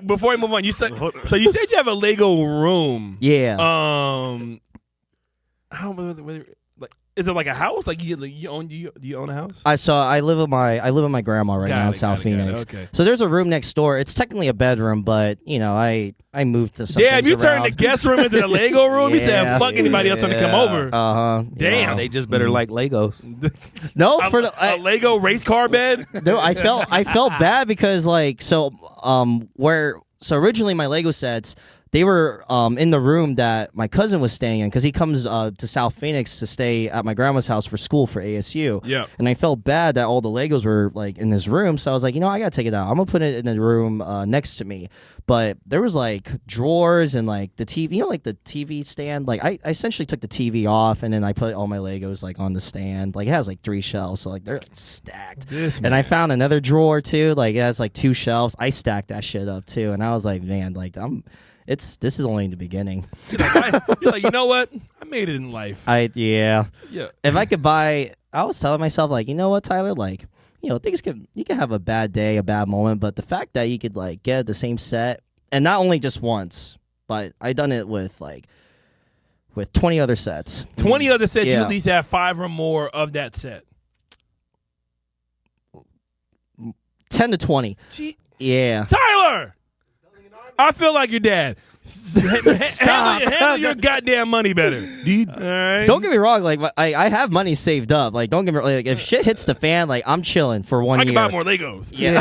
Before we move on, you said you have a Lego room. Yeah. How like Is it like a house? Like you own? Do you own a house? I live with my grandma right now in South Phoenix. Okay. So there's a room next door. It's technically a bedroom, but I moved to some. Damn, you around. turned the guest room into the Lego room. You said fuck anybody else trying to come over. Damn, They just better like Legos. No, a, for the a Lego race car bed. no, I felt bad because originally my Lego sets. They were in the room that my cousin was staying in because he comes to South Phoenix to stay at my grandma's house for school for ASU. Yeah. And I felt bad that all the Legos were like in this room, so I was like, I gotta take it out. I'm gonna put it in the room next to me. But there was like drawers and like the TV, like the TV stand. Like I essentially took the TV off and then I put all my Legos like on the stand. Like it has like 3 shelves, so like they're like, stacked. And I found another drawer too. Like it has like 2 shelves. I stacked that shit up too, and I was like, man, like this is only the beginning. You're like, you know what? I made it in life. Yeah. If I could buy, I was telling myself like, you know what, Tyler, like, you can have a bad day, a bad moment, but the fact that you could like get the same set, and not only just once, but I done it with 20 other sets. 20 other sets. You at least have 5 or more of that set. 10 to 20. Yeah. Tyler! I feel like your dad. Handle your goddamn money better. Right? Don't get me wrong. Like I have money saved up. Like don't get me wrong. Like, if shit hits the fan, like I'm chilling for 1 year. I can buy more Legos. Yeah.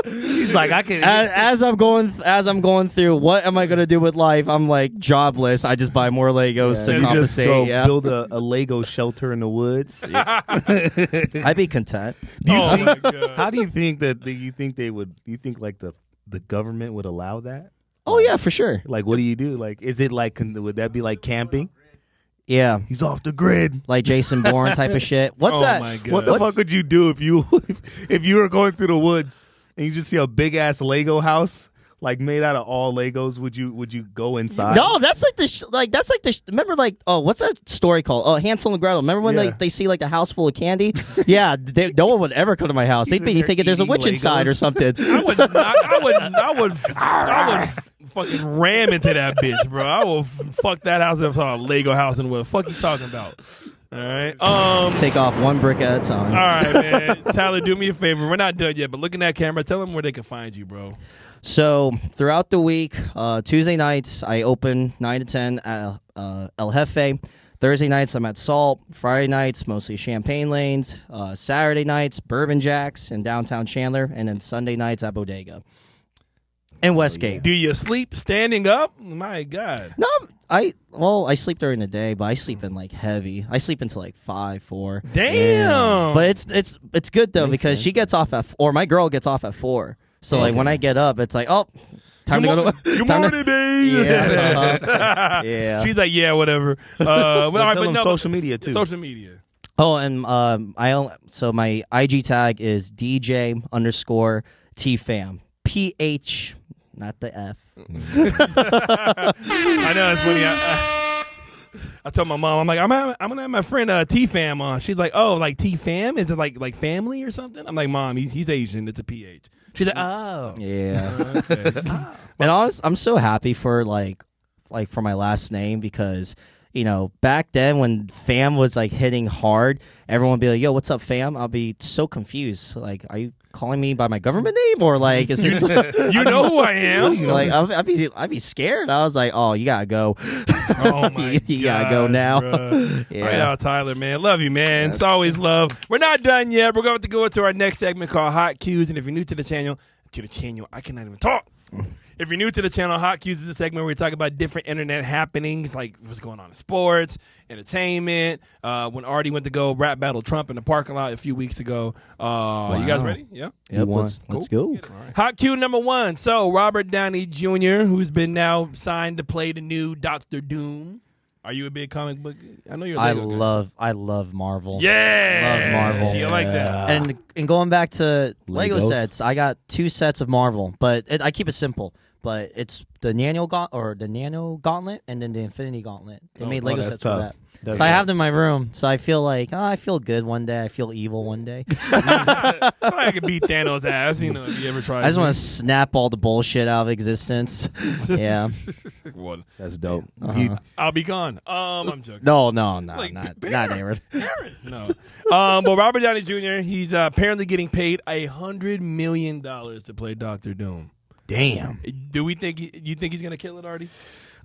He's like, I can. As I'm going through, what am I gonna do with life? I'm like jobless. I just buy more Legos to compensate. Just go build a Lego shelter in the woods. I'd be content. My God. How do you think that you think they would? You think like the government would allow that? Oh yeah, for sure. Like, what do you do? Like, is it like, would that be like camping? Yeah, he's off the grid, like Jason Bourne type of shit. What's that? My God. What the fuck would you do if you were going through the woods and you just see a big ass Lego house? Like made out of all Legos, would you go inside? No, that's like the remember like what's that story called? Oh, Hansel and Gretel. Remember when they see like a house full of candy? Yeah, no one would ever come to my house. They'd be thinking there's a witch inside or something. I would fucking ram into that bitch, bro. I will fuck that house up. A Lego house and what the fuck you talking about? All right. Take off one brick at a time. All right, man. Tyler, do me a favor. We're not done yet, but look in that camera. Tell them where they can find you, bro. So throughout the week, Tuesday nights I open 9 to 10 at El Jefe. Thursday nights I'm at Salt. Friday nights mostly Champagne Lanes. Saturday nights Bourbon Jacks in downtown Chandler, and then Sunday nights at Bodega in Westgate. Do you sleep standing up? My God. No, I sleep during the day, but I sleep in like heavy. I sleep until like 5, 4. Damn. Yeah. But it's good though because she gets off or my girl gets off at 4. So like when I get up, it's like, oh, time to go to good morning, babe. Yeah. Yeah. She's like, yeah, whatever. Social media too. Social media. Oh, and so my IG tag is DJ _T-Pham. PH, not the F. I know it's funny. I told my mom, I'm like, I'm gonna have my friend T-Pham on. She's like, oh, like T-Pham? Is it like family or something? I'm like, Mom, he's Asian. It's a PH. She's like, oh, yeah. Okay. And honestly, I'm so happy for like for my last name because back then when fam was like hitting hard, everyone would be like, yo, what's up, fam? I'll be so confused. Like, are you calling me by my government name or like is this you know who I am? Like I'd be scared. I was like, oh, you gotta go. Oh my God, you gotta go now. Yeah. Right now, Tyler, man, love you, man. It's always love. We're not done yet. We're going to go into our next segment called Hot Cues, and if you're new to the channel, I cannot even talk. If you're new to the channel, Hot Cues is a segment where we talk about different internet happenings, like what's going on in sports, entertainment. When Ardy went to go rap battle Trump in the parking lot a few weeks ago. Wow. You guys ready? Yeah? Yep, let's go. Right. Hot Cue number 1. So, Robert Downey Jr., who's been now signed to play the new Doctor Doom. Are you a big comic book? I know you're a Lego guy. I love Marvel. Yeah. Love Marvel. See, I like that. And going back to Lego Legos. sets, I got 2 sets of Marvel, but I keep it simple. But it's the Nano Gauntlet and then the Infinity Gauntlet. They made Lego sets for that. That's So I have them in my room. So I feel like, I feel good one day. I feel evil one day. I could beat Thanos' ass, you know, if you ever try. I just want to snap all the bullshit out of existence. Yeah. Well, That's dope. I'll be gone. I'm joking. No, Like, not Aaron. Aaron. No. Well, Robert Downey Jr., he's apparently getting paid $100 million to play Doctor Doom. Damn. Do we think you think he's gonna kill it, Artie?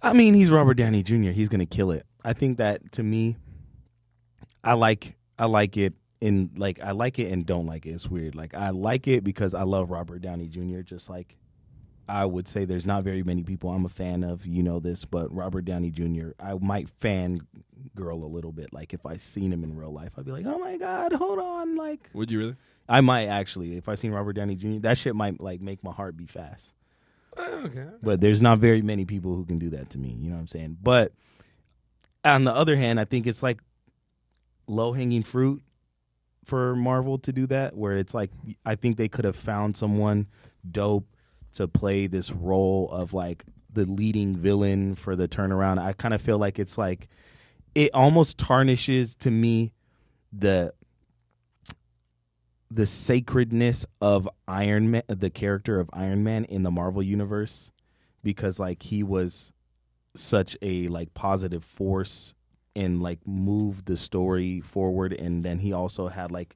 I mean, he's Robert Downey Jr. He's gonna kill it. I think that, to me, I like it in like I like it and don't like it. It's weird. Like, I like it because I love Robert Downey Jr. Just like I would say, there's not very many people I'm a fan of, you know this, but Robert Downey Jr. I might fangirl a little bit. Like, if I seen him in real life, I'd be like, oh my god, hold on. Like, Would you really? I might actually, if I seen Robert Downey Jr., that shit might like make my heart beat fast. Okay. But there's not very many people who can do that to me. You know what I'm saying? But on the other hand, I think it's like low-hanging fruit for Marvel to do that, where it's like, I think they could have found someone dope to play this role of like the leading villain for the turnaround. I kind of feel like it's like, it almost tarnishes to me the sacredness of Iron Man, the character of Iron Man in the Marvel universe, because like he was such a like positive force and like moved the story forward, and then he also had like,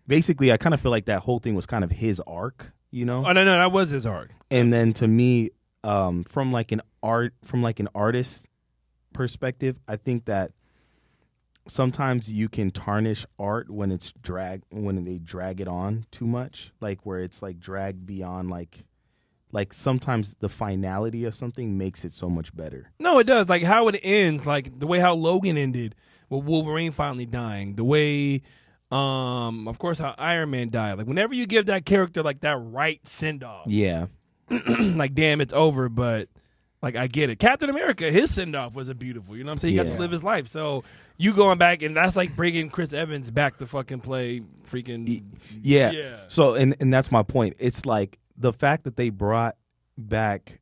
basically I kind of feel like that whole thing was kind of his arc, you know? Oh no, that was his arc. And then to me, from like an artist perspective, I think that sometimes you can tarnish art when they drag it on too much, like where it's like dragged beyond like sometimes the finality of something makes it so much better. No, it does. Like how it ends, like the way how Logan ended with Wolverine finally dying, the way of course how Iron Man died. Like whenever you give that character like that right send off. Yeah. Like damn, it's over, but like, I get it. Captain America, his send-off was a beautiful. You know what I'm saying? He got to live his life. So, you going back, and that's like bringing Chris Evans back to fucking play freaking... Yeah. So, and that's my point. It's like, the fact that they brought back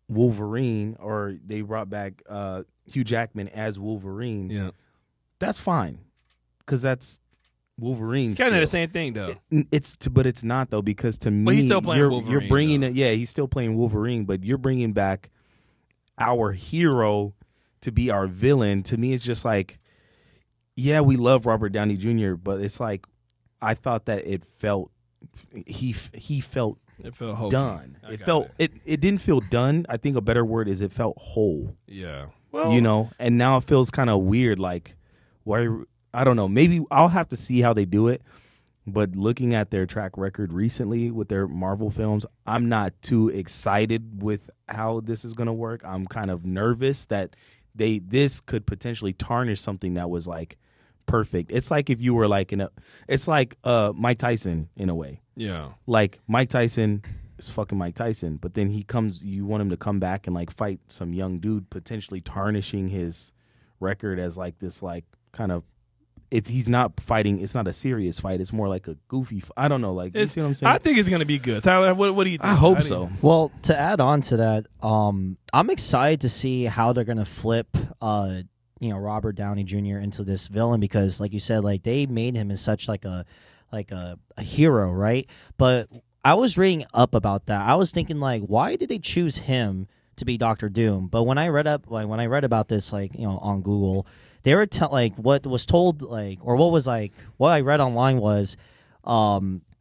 Wolverine, or they brought back Hugh Jackman as Wolverine, that's fine. Because that's Wolverine. It's kind of the same thing, though. But it's not, though, because to me, he's still playing Wolverine, you're bringing it. Yeah, he's still playing Wolverine, but you're bringing back our hero to be our villain. To me, it's just like, yeah, we love Robert Downey Jr., but it's like, I thought that it felt he felt done. It didn't feel done. I think a better word is it felt whole. Yeah. Well, you know, and now it feels kind of weird. Like, why? I don't know. Maybe I'll have to see how they do it. But looking at their track record recently with their Marvel films, I'm not too excited with how this is going to work. I'm kind of nervous that this could potentially tarnish something that was like perfect. It's like if you were like it's like Mike Tyson in a way. Yeah. Like Mike Tyson is fucking Mike Tyson, but then you want him to come back and like fight some young dude, potentially tarnishing his record as like this like kind of. He's not fighting. It's not a serious fight. It's more like a goofy. I don't know. Like, you see what I'm saying? I think it's gonna be good. Tyler, what do you think? I hope so. Well, to add on to that, I'm excited to see how they're gonna flip, Robert Downey Jr. into this villain, because, like you said, like they made him as such like a hero, right? But I was reading up about that. I was thinking like, why did they choose him to be Dr. Doom? But when I read about this, like on Google. They were what was told, like, or what was like, what I read online was,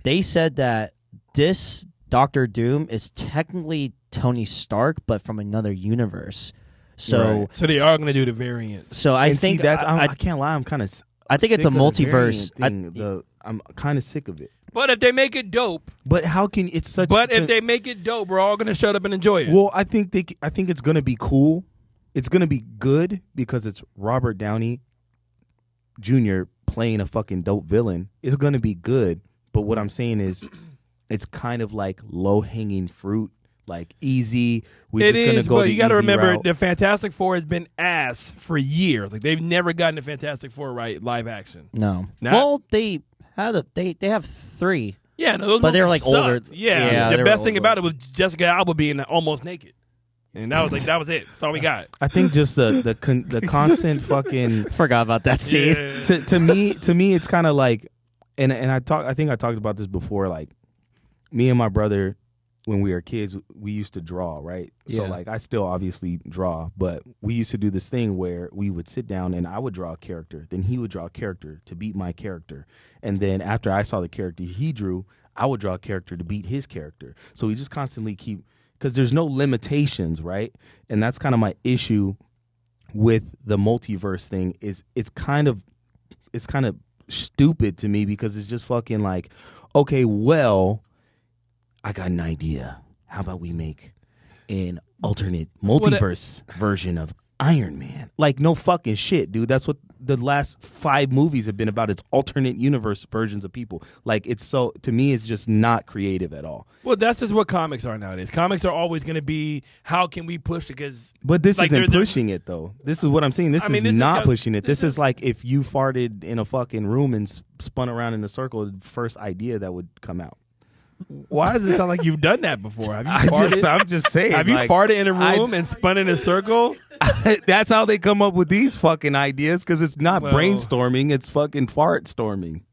they said that this Dr. Doom is technically Tony Stark, but from another universe. So, so they are going to do the variant. So I think I can't lie. I'm kind of. I think it's a multiverse. I'm kind of sick of it. But if they make it dope, but how can it's such? But if they make it dope, we're all going to shut up and enjoy it. Well, I think it's going to be cool. It's going to be good because it's Robert Downey Jr. playing a fucking dope villain. It's going to be good. But what I'm saying is it's kind of like low-hanging fruit, like easy. We're just going to go but the you got to easy remember, route. the Fantastic Four has been ass for years. Like they've never gotten the Fantastic Four right live action. No. Well, they have 3. Yeah, no, those but they're like sucked. older. Yeah, the best thing about it was Jessica Alba being almost naked. And that was it. That's all we got. I think just the constant fucking Forgot about that scene. Yeah. to me it's kind of like, and I think I talked about this before. Like me and my brother, when we were kids, we used to draw, right? So Yeah. like I still obviously draw, but we used to do this thing where we would sit down and I would draw a character, then he would draw a character to beat my character, and then after I saw the character he drew, I would draw a character to beat his character. So we just constantly keep, because there's no limitations, right? And that's kind of my issue with the multiverse thing. Is it's kind of stupid to me, because it's just fucking like, okay, well, I got an idea. How about we make an alternate multiverse version of Iron Man? Like, no fucking shit, dude. That's what the last 5 movies have been about. It's alternate universe versions of people. Like, it's so, to me, it's just not creative at all. Well, that's just what comics are nowadays. Comics are always going to be, how can we push it? But this like, isn't pushing it, though. This is what I'm saying. This is not pushing it. This is like if you farted in a fucking room and spun around in a circle, the first idea that would come out. Why does it sound like you've done that before? Have you farted? I'm just saying. Have you farted in a room and spun in a circle? That's how they come up with these fucking ideas, because it's not brainstorming, it's fucking fart storming.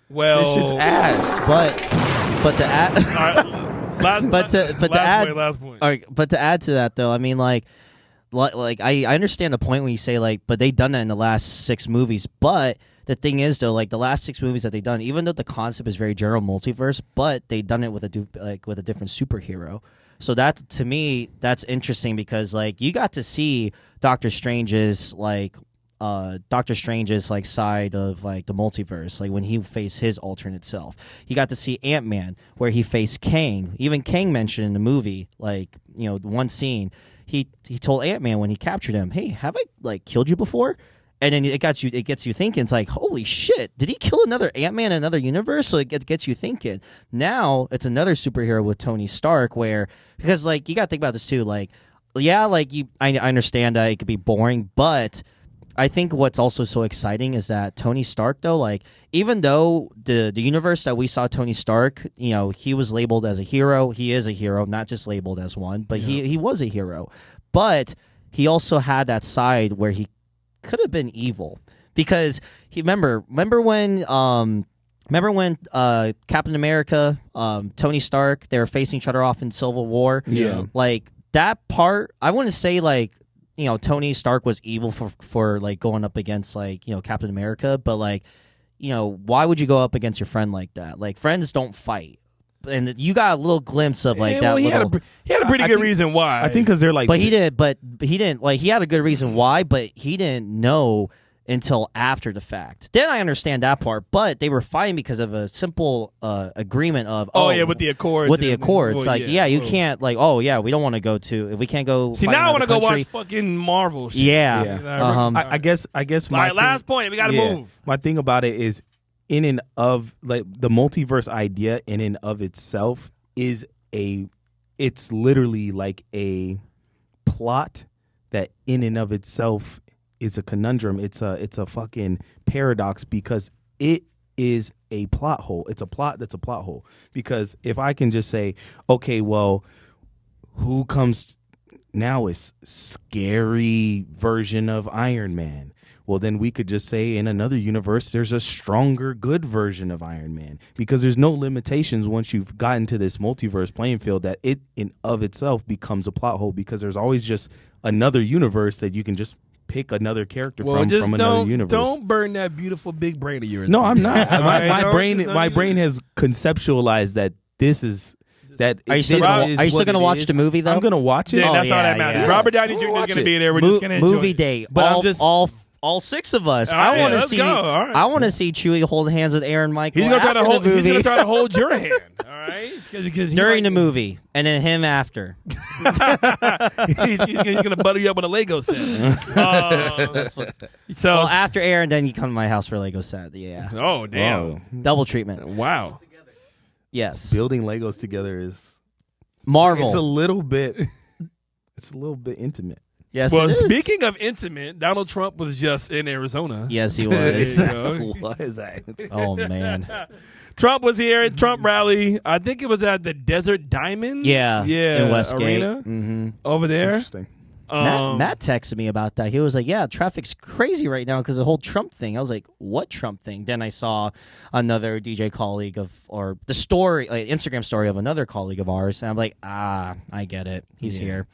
Well, This shit's ass. But to add, last point. all right, but to add to that though, I mean, like I understand the point when you say like, but they done that in the last 6 movies. But the thing is though, like the last 6 movies that they done, even though the concept is very general multiverse, but they done it with a different superhero. So that, to me, that's interesting, because like you got to see Doctor Strange's side of like the multiverse, like when he faced his alternate self. You got to see Ant-Man where he faced Kang. Even Kang mentioned in the movie, like, you know, one scene, he told Ant-Man when he captured him, "Hey, have I like killed you before?" And then it gets you thinking. It's like, holy shit, did he kill another Ant-Man in another universe? So it gets you thinking. Now it's another superhero with Tony Stark, where, because like you got to think about this too. Like, yeah, like I understand that it could be boring, but I think what's also so exciting is that Tony Stark, though, like even though the universe that we saw Tony Stark, you know, he was labeled as a hero. He is a hero, not just labeled as one, but he was a hero. But he also had that side where he could have been evil, because he remember when Captain America, Tony Stark, they were facing each other off in Civil War. Yeah. Like that part, I wouldn't say like, you know, Tony Stark was evil for like going up against like, you know, Captain America, but like, you know, why would you go up against your friend like that? Like, friends don't fight. And you got a little glimpse of like that. Well, he had a pretty good reason why. I think because they're like, but he didn't like, he had a good reason why, but he didn't know until after the fact. Then I understand that part, but they were fighting because of a simple agreement of with the Accords. You can't like, we don't want to go to, if we can't go. See, now I want to go watch fucking Marvel shit. Yeah. I guess my last point, we got to move. My thing about it is, in and of like the multiverse idea in and of itself is it's literally like a plot that in and of itself is a conundrum. It's a fucking paradox, because it is a plot hole. It's a plot that's a plot hole. Because if I can just say, okay, well, who comes now is scary version of Iron Man. Well, then we could just say in another universe, there's a stronger, good version of Iron Man, because there's no limitations once you've gotten to this multiverse playing field, that it in of itself becomes a plot hole, because there's always just another universe that you can just pick another character from another universe. Don't burn that beautiful big brain of yours. No, I'm not. My brain has conceptualized that this is. Are you still going to watch the movie, though? I'm going to watch it. Yeah, that's all that matters. Yeah. Robert Downey Jr. is going to be there. We're just going to enjoy movie it. day. But All 6 of us. Right, I want to let's see. go. All right. I want to see Chewie hold hands with Aaron Michael. He's going to try to hold your hand. All right, during the movie, and then him after. he's going to butter you up with a Lego set. Well, after Aaron, then you come to my house for a Lego set. Yeah. Oh damn! Whoa. Double treatment. Wow. Yes. Building Legos together is Marvel. It's a little bit intimate. Yes. Well, it is. speaking of intimate, Donald Trump was just in Arizona. Yes, he was. What is that? Oh man. Trump was here at Trump rally. I think it was at the Desert Diamond. Yeah, yeah, in Westgate. Arena over there. Interesting. Matt texted me about that. He was like, yeah, traffic's crazy right now because the whole Trump thing. I was like, what Trump thing? Then I saw another DJ colleague or the story, like Instagram story of another colleague of ours, and I'm like, I get it. He's here.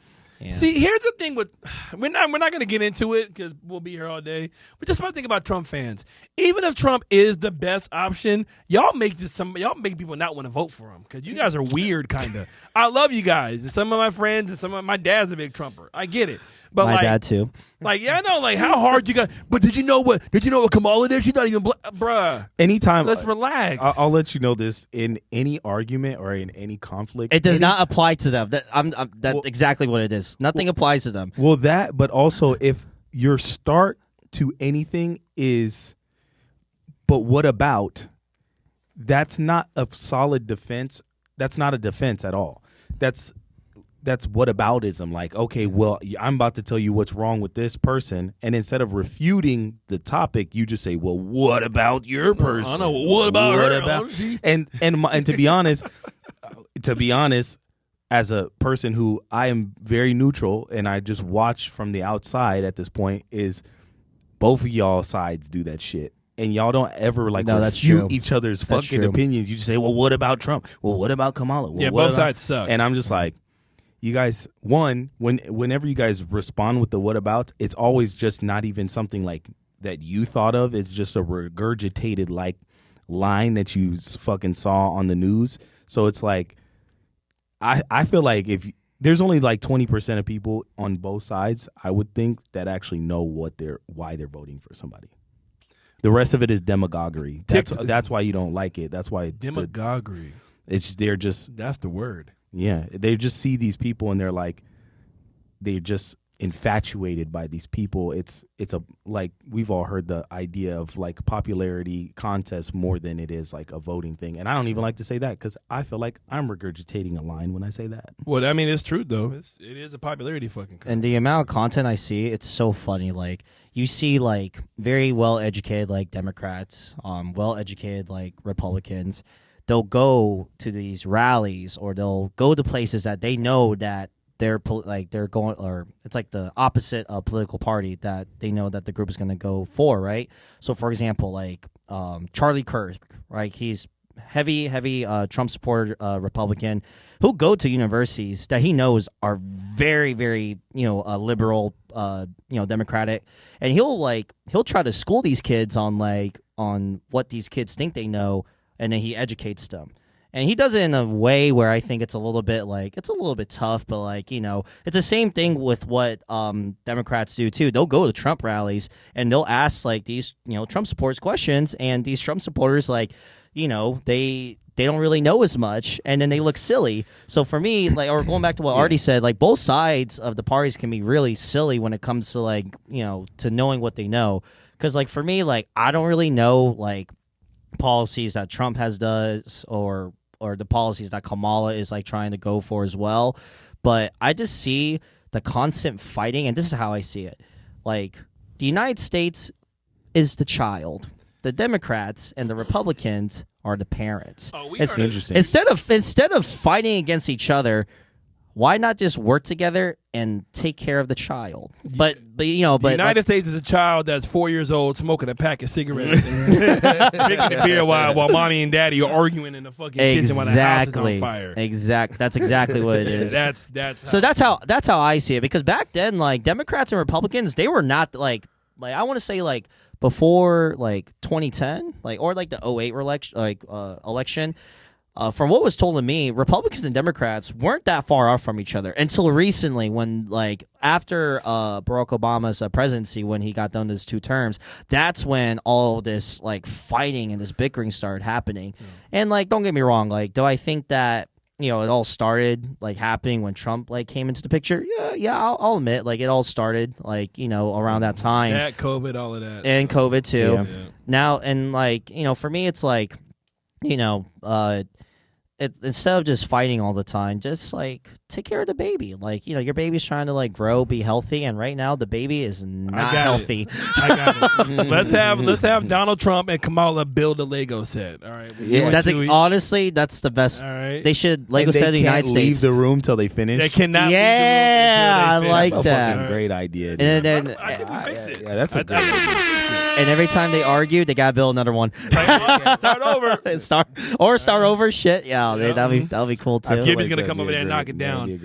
Yeah. See, here's the thing with we're not going to get into it because we'll be here all day. But just want to think about Trump fans. Even if Trump is the best option, y'all make people not want to vote for him because you guys are weird, kind of. I love you guys. Some of my friends and some of my dad's a big Trumper. I get it. But my dad too. Like, yeah, I know, like how hard you got. But did you know what Kamala did? She's not even bruh. Anytime, let's relax. I'll let you know this in any argument or in any conflict. It does not apply to them. That's exactly what it is. Nothing applies to them. Well, that, but also if your start to anything is, but what about? That's not a solid defense. That's not a defense at all. That's whataboutism. Like, okay, well, I'm about to tell you what's wrong with this person, and instead of refuting the topic, you just say, well, what about your person? I know, what about her? And to be honest, as a person who I am very neutral and I just watch from the outside at this point, is both of y'all sides do that shit. And y'all don't ever refute each other's fucking opinions. You just say, well, what about Trump? Well, what about Kamala? Well, both sides suck. And I'm just like, you guys, whenever you guys respond with the whatabouts, it's always just not even something like that you thought of. It's just a regurgitated like line that you fucking saw on the news. So it's like, I feel like if there's only like 20% of people on both sides, I would think that actually know why they're voting for somebody. The rest of it is demagoguery. That's why you don't like it. That's why demagoguery. That's the word. Yeah, they just see these people and they're just infatuated by these people. It's a, like, we've all heard the idea of like popularity contest more than it is like a voting thing. And I don't even like to say that because I feel like I'm regurgitating a line when I say that. Well, I mean, it's true though. It is a popularity fucking contest. And the amount of content I see, it's so funny. Like, you see like very well educated like Democrats, well educated like Republicans. They'll go to these rallies or they'll go to places that they know that they're going, or it's like the opposite political party that they know that the group is going to go for, right? So, for example, like Charlie Kirk, right? He's heavy Trump supporter, Republican, who'll go to universities that he knows are very, very liberal, Democratic, and he'll try to school these kids on what these kids think they know. And then he educates them. And he does it in a way where I think it's a little bit tough, but it's the same thing with what Democrats do too. They'll go to Trump rallies and they'll ask like these, Trump supporters questions, and these Trump supporters they don't really know as much, and then they look silly. So for me, or going back to what Ardy said, like both sides of the parties can be really silly when it comes to to knowing what they know. Because for me, I don't really know policies that Trump does or the policies that Kamala is trying to go for as well, but I just see the constant fighting, and this is how I see it. The United States is the child, the Democrats and the Republicans are the parents. It's interesting. Instead of fighting against each other, why not just work together and take care of the child? But the United States is a child that's 4 years old smoking a pack of cigarettes, drinking a beer while mommy and daddy are arguing in the fucking kitchen while the house is on fire. That's exactly what it is. That's how I see it. Because back then, Democrats and Republicans, they were not I want to say before 2010, or the 2008 election. From what was told to me, Republicans and Democrats weren't that far off from each other until recently when, after Barack Obama's presidency, when he got done his 2 terms, that's when all this, fighting and this bickering started happening. And, don't get me wrong, do I think that, it all started, happening when Trump, came into the picture? Yeah, I'll admit, it all started, around that time. Yeah, COVID, all of that. And COVID, too. Yeah. Now, and, for me, it's instead of just fighting all the time, just like take care of the baby. Like, you know, your baby's trying to like grow, be healthy, and right now the baby is not healthy. I got it. let's have Donald Trump and Kamala build a Lego set. All right. Honestly, that's the best. All right. They should Lego set in the United States. Leave the room till they finish. They cannot. Yeah, leave the room I like that's that. A fucking great idea. Dude. And then I think we fixed it. Yeah, that's a great idea. And every time they argue, they gotta build another one. Start over. start over. Shit, yeah, that'll be cool too. Gibby's gonna come over there and knock it down.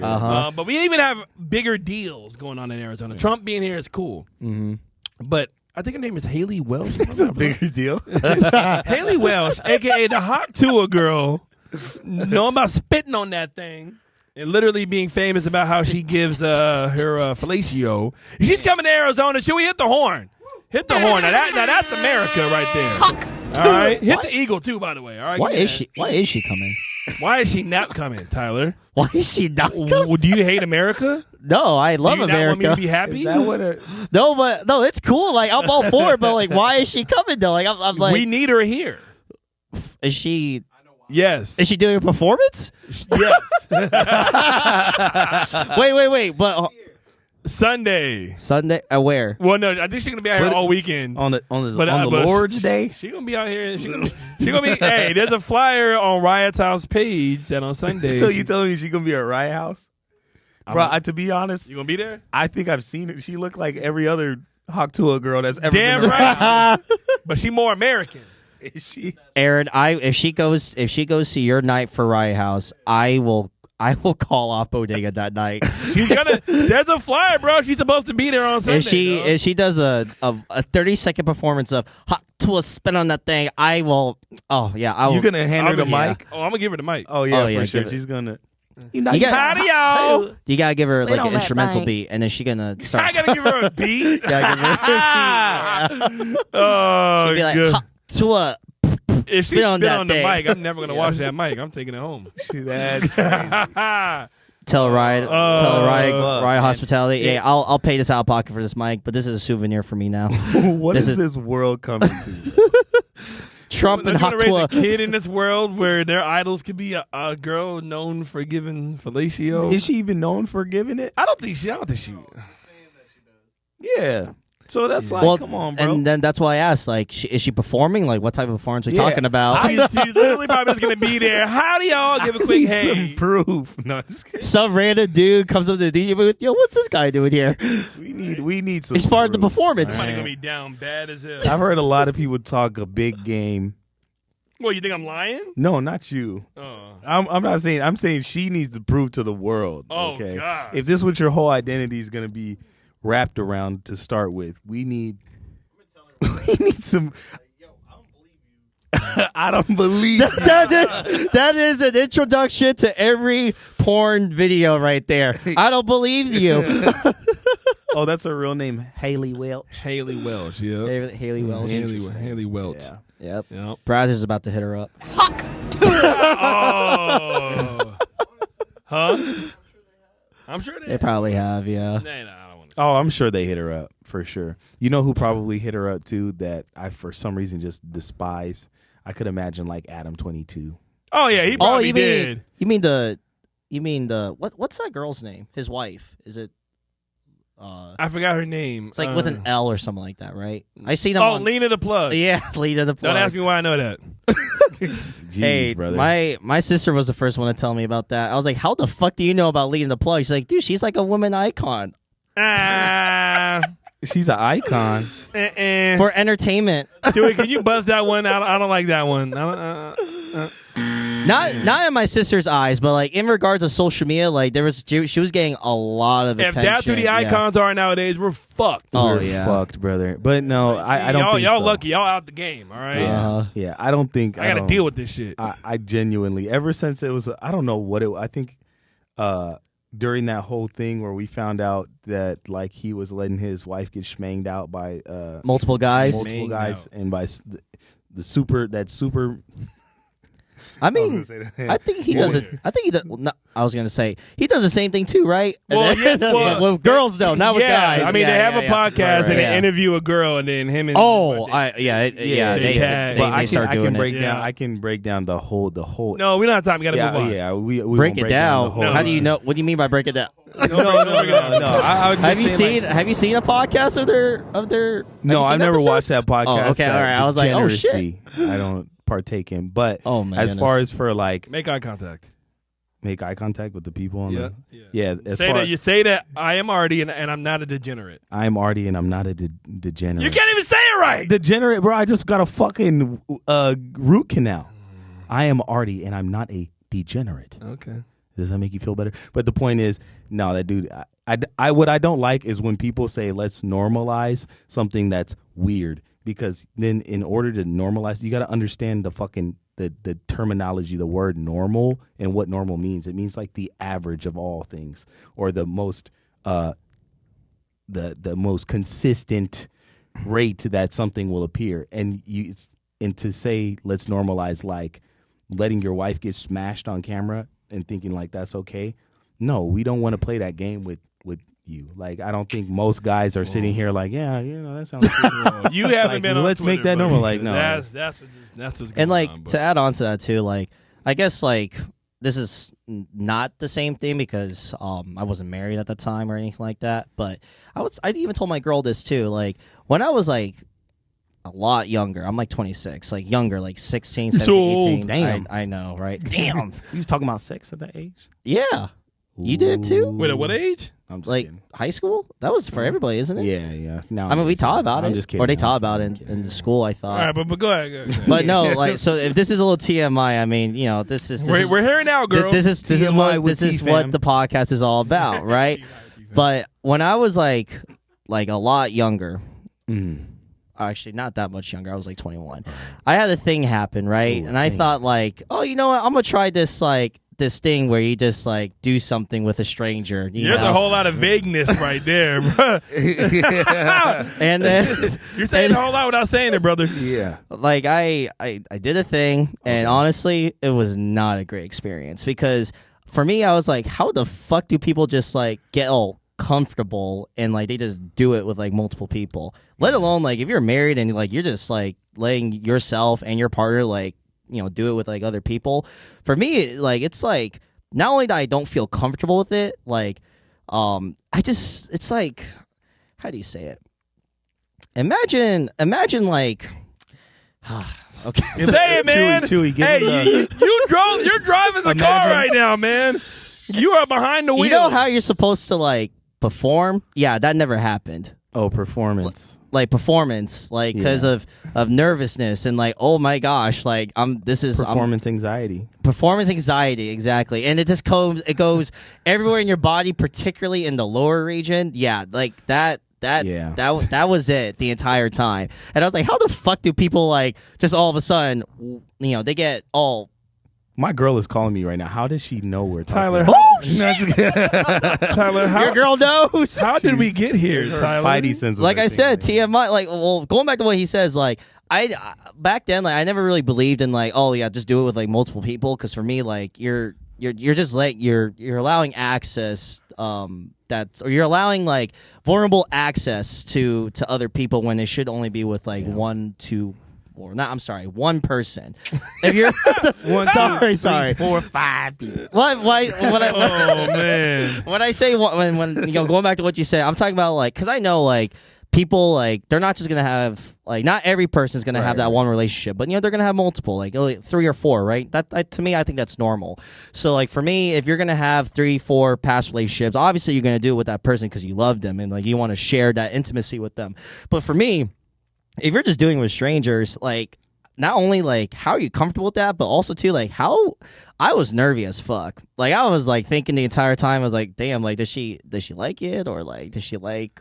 But we even have bigger deals going on in Arizona. Trump being here is cool. Mm-hmm. But I think her name is Haley Welch. That's a bigger deal. Haley Welch, a.k.a. the Hawk Tuah girl, know about spitting on that thing and literally being famous about how she gives her fellatio. She's coming to Arizona. Should we hit the horn? Hit the horn. Now that's America right there. All right. Hit the eagle too, by the way. All right. Why is she coming? Why is she not coming, Tyler? Why is she not coming? Do you hate America? No, I love Do you America. not want me to be happy? Is that what No, it's cool. Like, I'm all for it, but like, why is she coming though? Like, I'm like, we need her here. Is she? Yes. Is she doing a performance? Yes. Wait. But Sunday. Where? Well, no, I think she's gonna be out here all weekend on the Lord's Day. She gonna be out here. She gonna be. Hey, there's a flyer on Riot's House page that on Sunday. So you telling me she gonna be at Riot House? Bro, to be honest, you gonna be there? I think I've seen her. She looked like every other Hawk Tuah girl that's ever damn been right. But she more American. Is she? Aaron, if she goes to your night for Riot House, I will call off Bodega that night. She's gonna. There's a flyer, bro. She's supposed to be there on Sunday. If she does a 30-second performance of Hawk Tuah spin on that thing, I will. Oh yeah, I will. You gonna hand her the mic? Oh, I'm gonna give her the mic. Oh yeah, for sure. She's gonna. Howdy, y'all. You gotta give her like an instrumental beat, and then she's gonna start. I gotta give her a beat. Oh, she'd be like, Hawk Tuah. If she spit on the thing. mic, I'm never gonna wash that mic. I'm taking it home. That's crazy. Tell Riot Hospitality. Yeah, I'll pay this out of pocket for this mic, but this is a souvenir for me now. What is this world coming to? Trump and Hawk Tuah. A kid in this world where their idols could be a girl known for giving fellatio. Is she even known for giving it? I don't think she. Yeah. So that's like, come on, bro. And then that's why I asked, like, is she performing? Like, what type of performance are we talking about? She's literally probably just going to be there. Howdy, y'all. Give a quick hey. Some proof. No, just kidding. Some random dude comes up to the DJ booth. Yo, what's this guy doing here? We need some It's part of the performance. Somebody going to be down bad as hell. I've heard a lot of people talk a big game. Well, you think I'm lying? No, not you. Oh. I'm not saying. I'm saying she needs to prove to the world. Oh, okay? God. If this is what your whole identity is going to be wrapped around to start with, we need some. I don't believe you. That is an introduction to every porn video right there. I don't believe you. Oh, that's her real name, Haley Welch. Haley Welch, yeah. Haley Welch. Haley Welch. Yeah. Yep. Browser's about to hit her up. Oh. Huh? I'm sure they probably have, yeah. Oh, I'm sure they hit her up for sure. You know who probably hit her up too that I for some reason just despise? I could imagine like Adam 22. Oh yeah, he probably did. You mean the what's that girl's name? His wife. Is it I forgot her name. It's like with an L or something like that, right? I see them. Oh, Lena the Plug. Yeah, Lena the Plug. Don't ask me why I know that. Jeez, hey, brother. my sister was the first one to tell me about that. I was like, how the fuck do you know about Lena the Plug? She's like, dude, she's like a woman icon. She's an icon for entertainment. Chewy, can you buzz that one? I don't like that one. Not in my sister's eyes, but like in regards to social media, like she was getting a lot of attention. If that's who the icons are nowadays, we're fucked. We're fucked, brother. But no, I don't think y'all so. lucky. Y'all out the game, all right? Yeah, I don't think. I got to deal with this shit. I genuinely, ever since it was, I don't know what it. I think during that whole thing where we found out that like he was letting his wife get schmanged out by multiple guys, and by the super. I mean, I think he does it. I think he does. No, I was gonna say he does the same thing too, right? Well, with girls though, not with guys. I mean, they have a podcast and they interview a girl, and then him and they start doing it. I can break down the whole. No, we don't have time. We gotta move on. Yeah, we break it down. How do you know? What do you mean by break it down? No. Have you seen a podcast of their? No, I've never watched that podcast. Oh, okay, all right. I was like, oh shit. I don't partake in, but as far as for like make eye contact with the people on you say that I am Ardy and I'm not a degenerate. I am Ardy and I'm not a degenerate. You can't even say it right. Degenerate, bro. I just got a fucking root canal. I am Ardy and I'm not a degenerate. Okay. Does that make you feel better? But the point is, no, that dude. I what I don't like is when people say let's normalize something that's weird, because then in order to normalize, you got to understand the fucking the terminology, the word normal, and what normal means. It means like the average of all things, or the most the most consistent rate that something will appear. And to say let's normalize like letting your wife get smashed on camera and thinking like that's okay. No, we don't want to play that game with you. Like, I don't think most guys are sitting here like, yeah, that sounds good. You haven't like, been on let's Twitter, make that normal. Like, no. That's what's going on. And like to add on to that too, like I guess like this is not the same thing because I wasn't married at the time or anything like that. But I even told my girl this too. Like when I was like a lot younger, I'm like 26, like younger, like 16, 17, 18. Damn. I know, right? Damn. You was talking about sex at that age? Yeah. You did it too? Wait, at what age? I'm just like kidding. High school? That was for everybody, isn't it? Yeah. Now I mean, we taught about it. I'm just kidding. Or they taught about it in the school, I thought. All right, but go ahead. But no, like, so if this is a little TMI, I mean, this is we're hearing now, girl. This is what the podcast is all about, right? But when I was like a lot younger, actually not that much younger, I was like 21. I had a thing happen, right? And I thought like, oh, you know what? I'm gonna try this this thing where you just like do something with a stranger. There's a whole lot of vagueness right there, bro. And then you're saying a whole lot without saying it, brother. Yeah. Like I did a thing, and honestly, it was not a great experience because for me, I was like, how the fuck do people just like get all comfortable and like they just do it with like multiple people? Let alone like if you're married and like you're just like letting yourself and your partner like do it with like other people. For me, like it's like not only that I don't feel comfortable with it, like it's like, how do you say it? Imagine like okay. Say it, man. Chewy, hey, you're driving the car right now, man. You are behind the wheel. You know how you're supposed to like perform? Yeah, that never happened. Oh, performance. Like performance, like because of nervousness and like, oh my gosh, like performance anxiety. Performance anxiety, exactly, and it just goes everywhere in your body, particularly in the lower region. Yeah, like that was it the entire time, and I was like, how the fuck do people like just all of a sudden, they get all. My girl is calling me right now. How does she know we're Tyler? Tyler, your girl knows. How did we get here, Tyler? Spidey senses. Like I said, TMI. Like, well, going back to what he says, like I back then, like I never really believed in like, oh yeah, just do it with like multiple people. Because for me, like you're just like you're allowing access. Or you're allowing like vulnerable access to other people when it should only be with like one person. If you're sorry, 4, 5 people. Man. When I say when going back to what you said, I'm talking about like because I know like people like they're not just gonna have like not every person's gonna have that one relationship, but they're gonna have multiple, like 3 or 4, right? That to me, I think that's normal. So like for me, if you're gonna have 3, 4 past relationships, obviously you're gonna do it with that person because you love them and like you want to share that intimacy with them. But for me, if you're just doing it with strangers, like not only like how are you comfortable with that, but also too like how I was nervy as fuck. Like I was like thinking the entire time. I was like, damn, like does she like it or like does she like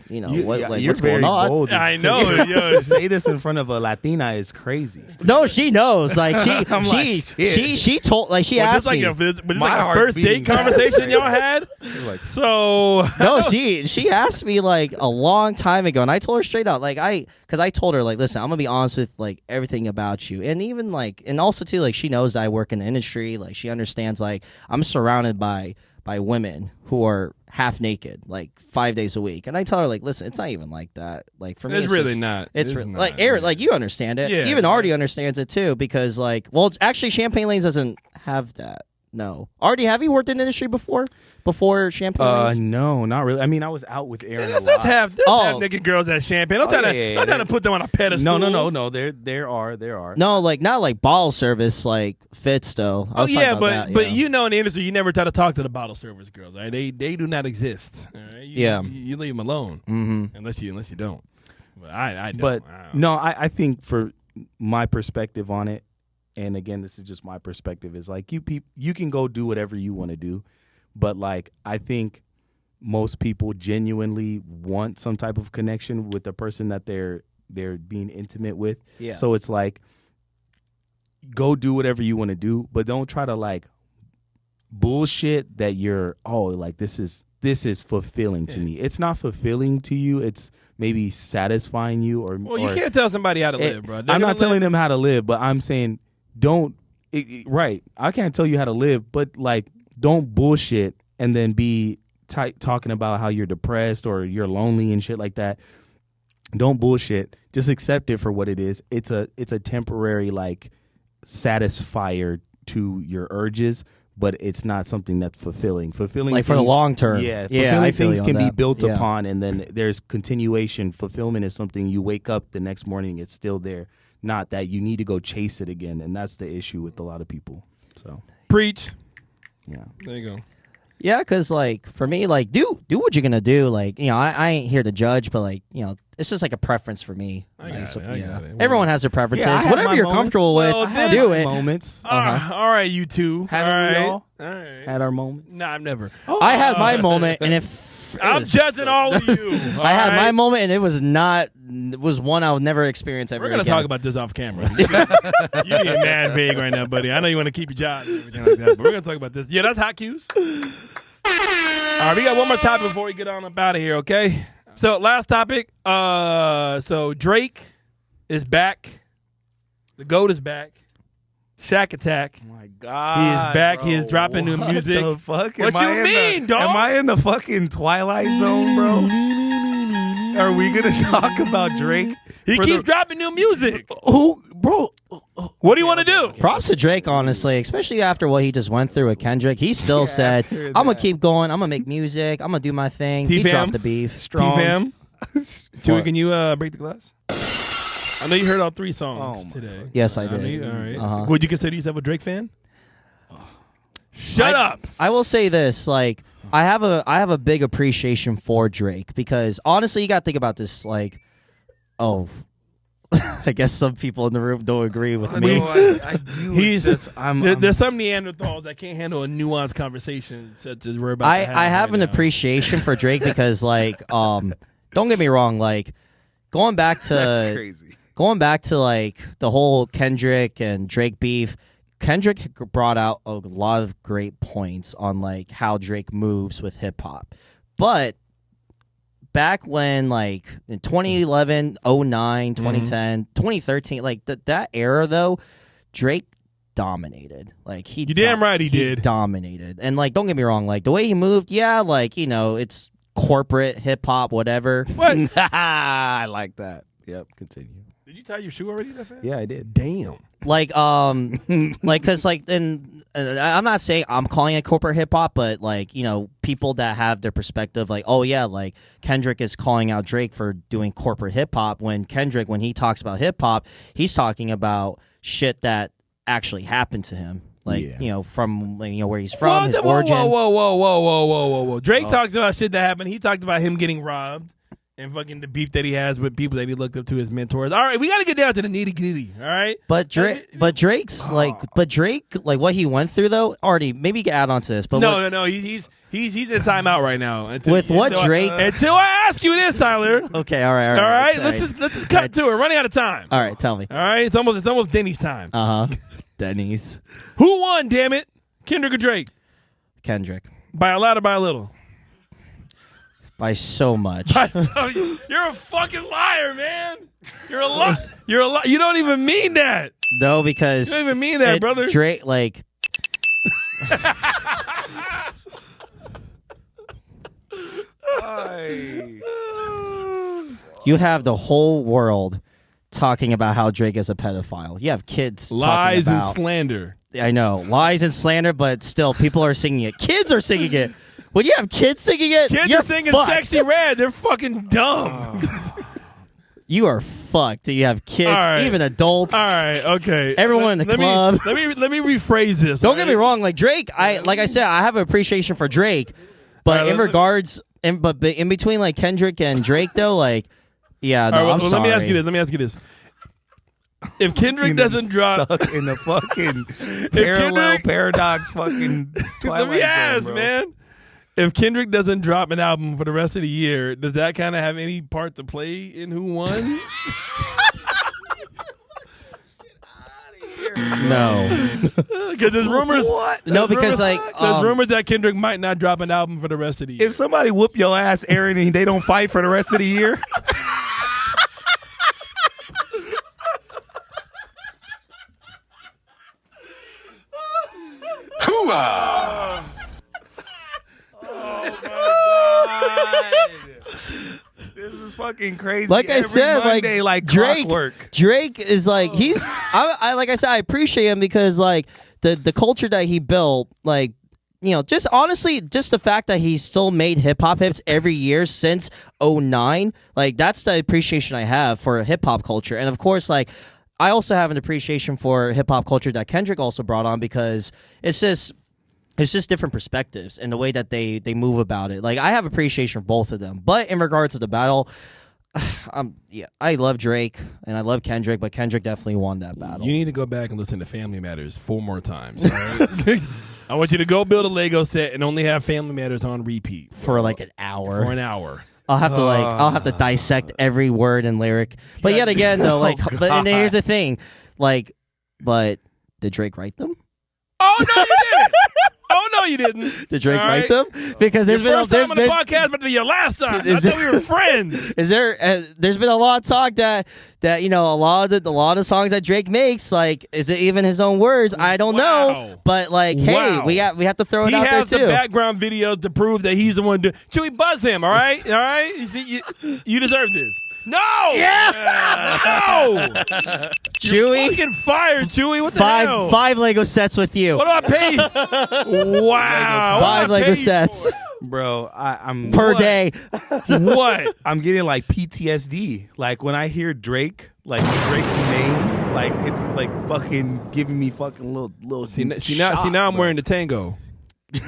you know what's going on? Bold. I know. Yo, say this in front of a Latina is crazy. No, she knows. Like she told like she asked me. But it's like a first date conversation y'all had. Like, so no, she asked me like a long time ago, and I told her straight out, like because I told her like, listen, I'm gonna be honest with like everything about you, and even like, and also too like she knows that I work in the industry, like she understands like I'm surrounded by women who are half naked like 5 days a week, and I tell her like, listen, it's not even like that. Like for me, it's really not. It's like Aaron, like you understand it. Yeah, even Ardy understands it too, because like, well, actually, Champagne Lanes doesn't have that. No, Ardy, have you worked in the industry before Champagne Lanes? No, not really. I mean, I was out with Aaron. Let's have naked girls at Champagne. I'm trying to put them on a pedestal. No. There are. No, like not like bottle service like Fitz though. But you know, in the industry, you never try to talk to the bottle service girls. Right? They do not exist. All right? You leave them alone unless you don't. But I don't. But no, I think for my perspective on it. And again, this is just my perspective. Is like you can go do whatever you want to do, but like I think most people genuinely want some type of connection with the person that they're being intimate with. Yeah. So it's like go do whatever you want to do, but don't try to like bullshit that you're like this is fulfilling to me. It's not fulfilling to you. It's maybe satisfying you or you can't tell somebody how to live, bro. I'm not telling them how to live, but I'm saying. Right. I can't tell you how to live, but like, don't bullshit and then be talking about how you're depressed or you're lonely and shit like that. Don't bullshit. Just accept it for what it is. It's a temporary like satisfier to your urges, but it's not something that's fulfilling. Fulfilling like things, for the long term. Yeah. Fulfilling things can be built Yeah. upon, and then there's continuation. Fulfillment is something you wake up the next morning, it's still there. Not that you need to go chase it again, and that's the issue with a lot of people. So preach. Yeah, there you go. Yeah, because like for me, like do what you're gonna do. Like I ain't here to judge, but like it's just like a preference for me. I got it. Everyone has their preferences. Yeah, Whatever you're comfortable with, do it. Moments. All right, you two. Haven't we all? All right. Had our moments? Nah, I've never. I had my moment, and if I'm judging all of you. I had my moment, and it was one I would never experience ever. We're gonna again. talk about this off camera. You're being mad vague right now, buddy. I know you want to keep your job and everything like that, but we're gonna talk about this. Yeah, that's hot cues. All right, we got one more topic before we get on up out of here. Okay. So last topic. So Drake is back. The GOAT is back. Shack Attack. Oh my God. He is back. Bro. He is dropping new music. What the fuck? What you mean, dog? Am I in the fucking Twilight Zone, bro? Are we going to talk about Drake? He keeps dropping new music. Who? Bro. What do you want to do? Props to Drake, honestly, especially after what he just went through with Kendrick. He still said, I'm going to keep going. I'm going to make music. I'm going to do my thing. T-Pham? He dropped the beef. T-Pham? Chewy, can you break the glass? I know you heard all 3 songs today. Yes, I did. All right. Uh-huh. Would you consider yourself a Drake fan? Shut up. I will say this, like I have a big appreciation for Drake because honestly, you got to think about this. Like, I guess some people in the room don't agree with me. I do. There's some Neanderthals that can't handle a nuanced conversation such as we're about to have. I have right an now. appreciation for Drake because, like, don't get me wrong, like going back to That's crazy. Going back to like the whole Kendrick and Drake beef, Kendrick brought out a lot of great points on like how Drake moves with hip hop. But back when like in 2011, 09, 2010, 2013, like that era though, Drake dominated. Like You damn right he did. Dominated. And like don't get me wrong, like the way he moved, yeah, like it's corporate hip hop whatever. What? I like that. Yep, continue. Did you tie your shoe already that fast? Yeah, I did. Damn. Like like cuz like then I'm not saying I'm calling it corporate hip hop, but like people that have their perspective like, oh yeah, like Kendrick is calling out Drake for doing corporate hip hop when Kendrick, when he talks about hip hop, he's talking about shit that actually happened to him. Like, from where he's from, his origin. Whoa. Drake talks about shit that happened. He talked about him getting robbed and fucking the beef that he has with people that he looked up to as mentors. All right, we got to get down to the nitty gritty. All right, but Drake, what he went through though, Ardy, maybe you can add on to this. But no, he's in timeout right now. Until Drake? Until I ask you this, Tyler. Okay, all right. Let's just cut to it. We're running out of time. All right, tell me. All right, it's almost Denny's time. Denny's. Who won? Damn it, Kendrick or Drake? Kendrick. By a lot or by a little? By so much. You're a fucking liar, man. You're a lot. You don't even mean that. No, because you don't even mean that, brother. Drake, you have the whole world talking about how Drake is a pedophile. You have kids lies talking about, and slander. I know, lies and slander, but still, people are singing it. Kids are singing it. When you have kids singing it, kids are singing fucked. Sexy Red. They're fucking dumb. You are fucked. You have kids, even adults. All right, okay. Everyone in the club. Let me rephrase this. Don't get me wrong. Like Drake, like I said, I have an appreciation for Drake, but in between like Kendrick and Drake though, I'm sorry. Let me ask you this. If Kendrick doesn't drop stuck in the fucking parallel paradox fucking Twilight let me ask, zone, man. If Kendrick doesn't drop an album for the rest of the year, does that kind of have any part to play in who won? No, because there's rumors. What? No, because there's rumors that Kendrick might not drop an album for the rest of the year. If somebody whoop your ass, Aaron, and they don't fight for the rest of the year. Tuah! This is fucking crazy. Like I said, Monday, like Drake is like he's. Like I said, I appreciate him because like the culture that he built, like just honestly, just the fact that he's still made hip hop hits every year since '09, like that's the appreciation I have for hip hop culture, and of course, like I also have an appreciation for hip hop culture that Kendrick also brought on because it's just different perspectives and the way that they move about it. Like I have appreciation for both of them. But in regards to the battle, I love Drake and I love Kendrick, but Kendrick definitely won that battle. You need to go back and listen to Family Matters 4 more times. All right? I want you to go build a Lego set and only have Family Matters on repeat for like an hour. For an hour. I'll have to dissect every word and lyric. But yet again though, and here's the thing. But did Drake write them? Oh no, you didn't. Oh no, you didn't. Did Drake write them? Because there's been first time on the podcast, but your last time. I thought we were friends. There's been a lot of talk that a lot of the songs that Drake makes, like, is it even his own words? I don't know. But hey, we have to throw it out there too. He has the background videos to prove that he's the one doing. Should we buzz him? All right. You deserve this. No! Yeah! No! Chewy? You're fucking fired, Chewy. What the hell? 5 Lego sets with you. What do I pay you? Wow. 5 Lego sets. Bro, I'm per day. What? I'm getting like PTSD. Like when I hear Drake, like Drake's name, like it's like fucking giving me fucking little See now I'm wearing the tango.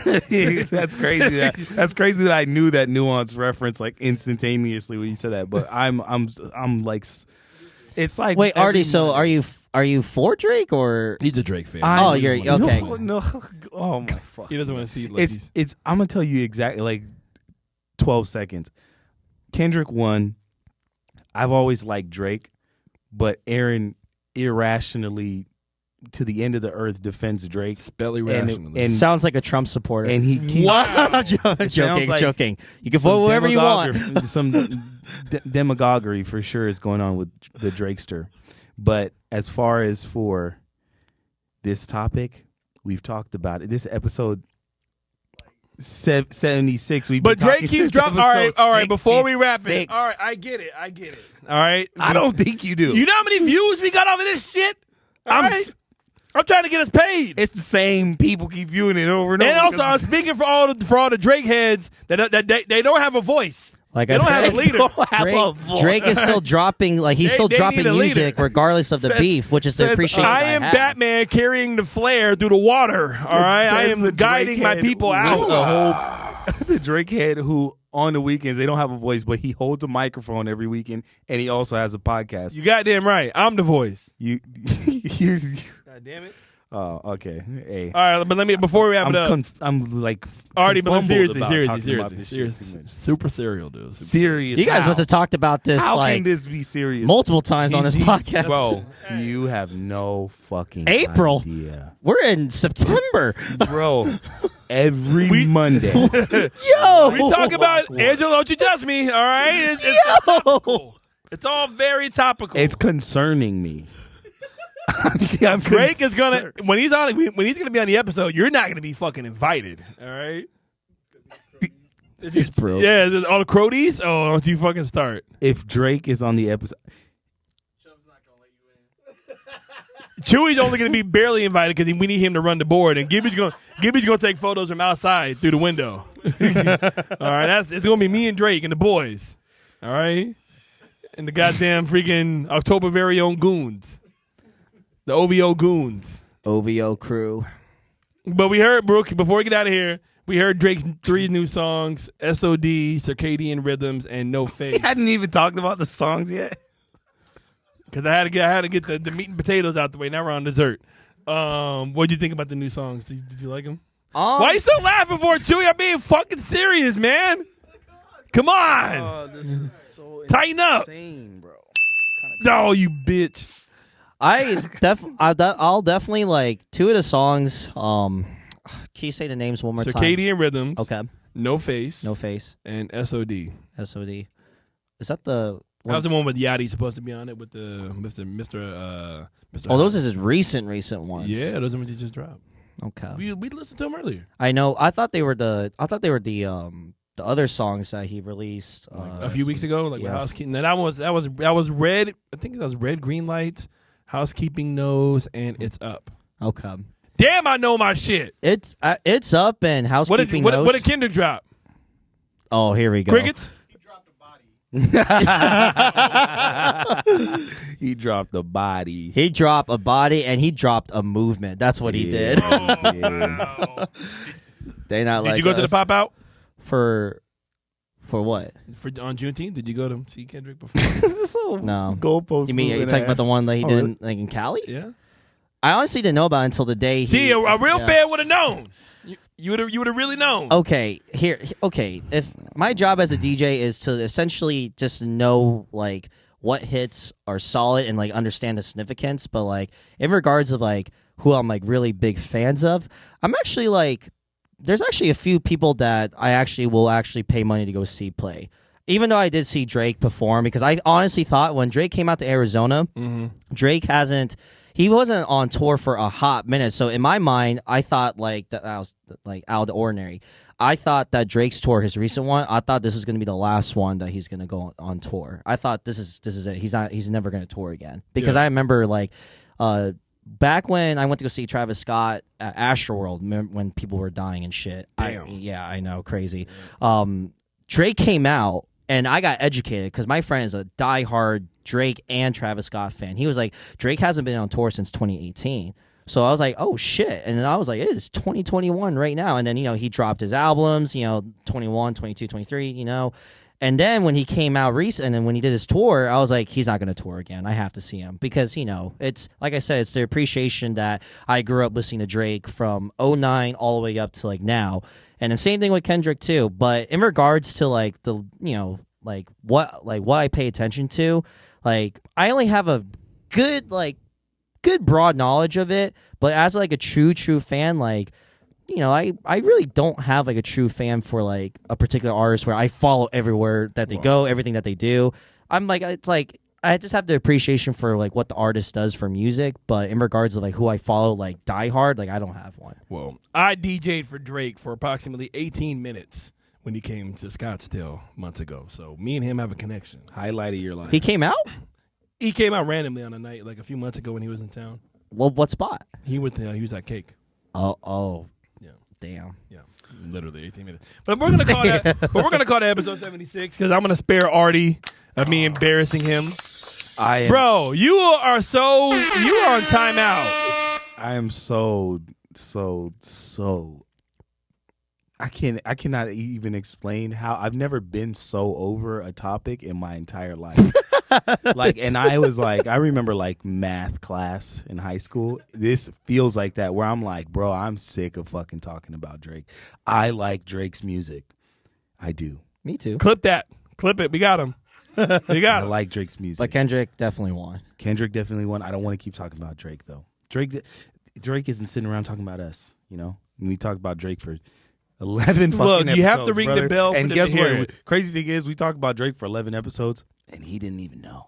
That's crazy. That's crazy that I knew that nuance reference like instantaneously when you said that. But I'm like, it's like. Wait, Ardy. So are you for Drake or he's a Drake fan? You're okay. No. Oh my fuck. He doesn't want to see lefties. It's. I'm gonna tell you exactly like 12 seconds. Kendrick won. I've always liked Drake, but Aaron irrationally, to the end of the earth, defends Drake. Spell irrationally. And sounds like a Trump supporter. And he keeps joking. You can vote whoever you want. Some demagoguery for sure is going on with the Drakester. But as far as for this topic, we've talked about it. This episode 76. But Drake keeps dropping. All right. Before we wrap it, all right. I get it. All right. I don't think you do. You know how many views we got off of this shit? I'm trying to get us paid. It's the same people keep viewing it over and over. And also, I'm speaking for all the Drake heads that they don't have a voice. Like they don't have a leader. Drake is still dropping, like he's still dropping music regardless of the beef, which is the appreciation. I am Batman carrying the flare through the water. All right, I am guiding my people out. The Drake head who on the weekends. They don't have a voice, but he holds a microphone every weekend, and he also has a podcast. You goddamn right. I'm the voice. You're God damn it. Oh, okay. Hey. All right, but let me before we wrap it up. I'm like Already, but seriously, seriously. super serial, dude. Serious. You guys How? must have talked about this How like can this be serious? multiple times on this podcast. Bro, you have no fucking April. idea. We're in September. Bro, every Monday. Yo! We talk about Angela, don't you judge me, all right? It's topical. It's all very topical. It's concerning me. Drake is gonna when he's gonna be on the episode. You're not gonna be fucking invited. All right. It's broke. Yeah, is it all the Crodies? Oh, don't you fucking start. If Drake is on the episode, Chewy's only gonna be barely invited because we need him to run the board, and Gibby's gonna take photos from outside through the window. All right, it's gonna be me and Drake and the boys. All right, and the goddamn freaking October very own goons. The OVO goons. OVO crew. But we heard, Brooke, before we get out of here, we heard Drake's 3 new songs, SOD, Circadian Rhythms, and No Face. he hadn't even talked about the songs yet. Because I had to get the meat and potatoes out the way. Now we're on dessert. What'd you think about the new songs? Did you like them? Why are you still laughing for it, Chewy? I'm being fucking serious, man. Come on. Oh, this is so Tighten up. insane, bro. No, you bitch. I'll definitely like 2 of the songs. Can you say the names one more time? Circadian Rhythms. Okay. No Face. No Face. And SOD. SOD. Is that the That was the one with Yachty supposed to be on it with the Mr. Oh, those are his recent ones. Yeah, those are ones you just dropped. Okay. We listened to them earlier. I know. I thought they were the other songs that he released A few weeks ago, like with yeah. Housekeeping. That was Red. I think that was Red Green Lights, Housekeeping Knows, and It's Up. Okay. Damn, I know my shit. It's up and Housekeeping Knows. What did Kendrick drop? Oh, here we go. Crickets. He dropped the body. He dropped a body and he dropped a movement. That's what he did. Wow. They not Did like you go to the us. pop out For what? on Juneteenth? Did you go to see Kendrick before? No. Goalpost. You mean you talking about the one that he did in, like in Cali? Yeah. I honestly didn't know about it until the day. See, a real fan would have known. You would have really known. Okay, if my job as a DJ is to essentially just know like what hits are solid and like understand the significance, but like in regards of like who I'm like really big fans of, I'm actually like there's actually a few people that I actually will actually pay money to go see play. Even though I did see Drake perform, because I honestly thought when Drake came out to Arizona, Drake he wasn't on tour for a hot minute. So in my mind, I thought like that was like out of the ordinary. I thought that Drake's tour, his recent one, I thought this is going to be the last one that he's going to go on tour. I thought this is it. He's never going to tour again. Because I remember like back when I went to go see Travis Scott at Astroworld, when people were dying and shit. Damn. I know, crazy. Drake came out and I got educated because my friend is a diehard Drake and Travis Scott fan. He was like, Drake hasn't been on tour since 2018. So I was like, oh shit. And then I was like, it is 2021 right now. And then, he dropped his albums, 21, 22, 23, And then when he came out recent and when he did his tour, I was like, he's not going to tour again. I have to see him because, it's like I said, it's the appreciation that I grew up listening to Drake from 2009 all the way up to like now. And the same thing with Kendrick too. But in regards to like the, what I pay attention to, like I only have a good broad knowledge of it. But as like a true fan, like, I really don't have like a true fan for like a particular artist where I follow everywhere that they go, everything that they do. I'm like, it's like I just have the appreciation for like what the artist does for music, but in regards to like who I follow like diehard, like I don't have one. Well, I DJ'd for Drake for approximately 18 minutes when he came to Scottsdale months ago. So me and him have a connection. Highlight of your life. He came out? He came out randomly on a night like a few months ago when he was in town. Well, what spot? He was at Cake. Oh. Yeah. Damn. Yeah. Literally 18 minutes. But we're gonna call that. But we're gonna call that episode 76 because I'm gonna spare Ardy of me embarrassing him. Bro, you are on timeout. I am so I cannot even explain how I've never been so over a topic in my entire life. And I remember like math class in high school. This feels like that where I'm like, bro, I'm sick of fucking talking about Drake. I like Drake's music. I do. Me too. Clip that. Clip it. We got him. We got I him. like Drake's music. But Kendrick definitely won. Kendrick definitely won. I don't want to keep talking about Drake though. Drake isn't sitting around talking about us, you know? We talked about Drake for 11 fucking episodes. Look, you have to ring brother. the bell. And for guess them to hear what? it. Crazy thing is, we talked about Drake for 11 episodes, and he didn't even know.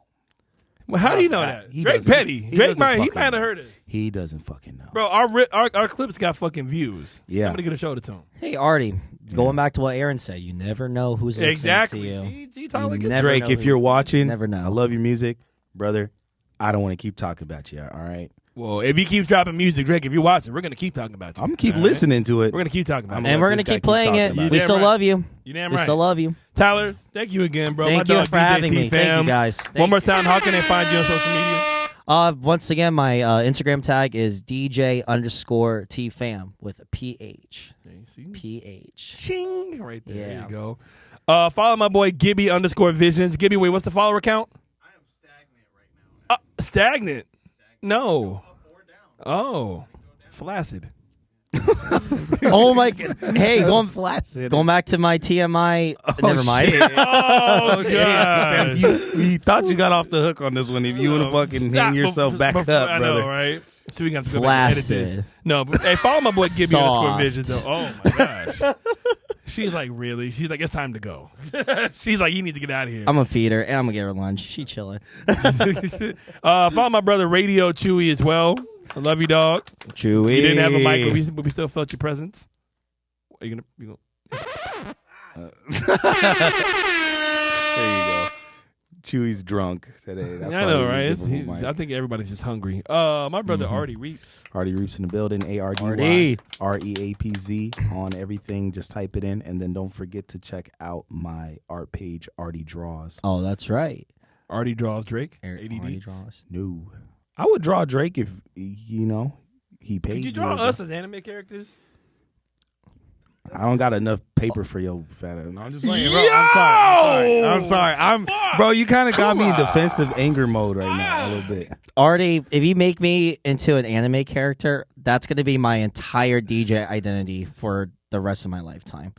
Well, how do you know that? Drake petty. Drake might have heard it. He doesn't fucking know. Bro, our clips got fucking views. Yeah. Somebody could have showed it to him. Hey, Ardy, going back to what Aaron said, you never know who's listening to you. She totally You gets never Drake, know if who- you're watching, never know. I love your music, brother. I don't want to keep talking about you, all right? Well, if he keeps dropping music, Drake, if you're watching, we're going to keep talking about you. I'm going to keep All right? listening to it. We're going to keep talking about I'm you. And we're going to This guy keep playing keeps it. talking about it. We You still damn right. love you. You damn We right. still love you. Tyler, thank you again, bro. Thank My you dog, for DJ having me. Thank T-Pham. you, guys. One more time, how can they find you on social media? Once again, my Instagram tag is DJ_T-Pham with a PH. PH. Ching! Right there. Yeah. There you go. Follow my boy Gibby_Visions. Gibby, wait, what's the follower count? I am stagnant right now. Stagnant. No. Oh. Flaccid. Oh my god! Hey, going back to my TMI. Never mind. Oh, Shit, God. you thought you got off the hook on this one. If you want to fucking hang yourself back up, I know, brother. right? So we got to go back and edit this. Flaccid. No, but hey, follow my boy Gibby Soft. _Visions. Though. Oh my gosh. She's like, really? She's like, it's time to go. She's like, you need to get out of here. I'm gonna feed her and I'm gonna get her lunch. She chilling. Follow my brother Radio Chewy as well. I love you, dog. Chewy. You didn't have a mic, but we still felt your presence. Are you gonna? There you go. Chewy's drunk today. That's I why know, we right? give him a mic. I think everybody's just hungry. My brother Ardy Reeps. Ardy Reeps in the building. ARDY Ardy. REAPZ on everything. Just type it in, and then don't forget to check out my art page, Ardy Draws. Oh, that's right. Ardy draws Drake. Ardy ADD. draws. No, I would draw Drake if he paid. Could you draw us as anime characters? I don't got enough paper for your fat ass. No, I'm just playing, bro. Yo! I'm sorry. Bro, you kind of got me in defensive anger mode right now a little bit. Ardy, if you make me into an anime character, that's gonna be my entire DJ identity for the rest of my lifetime.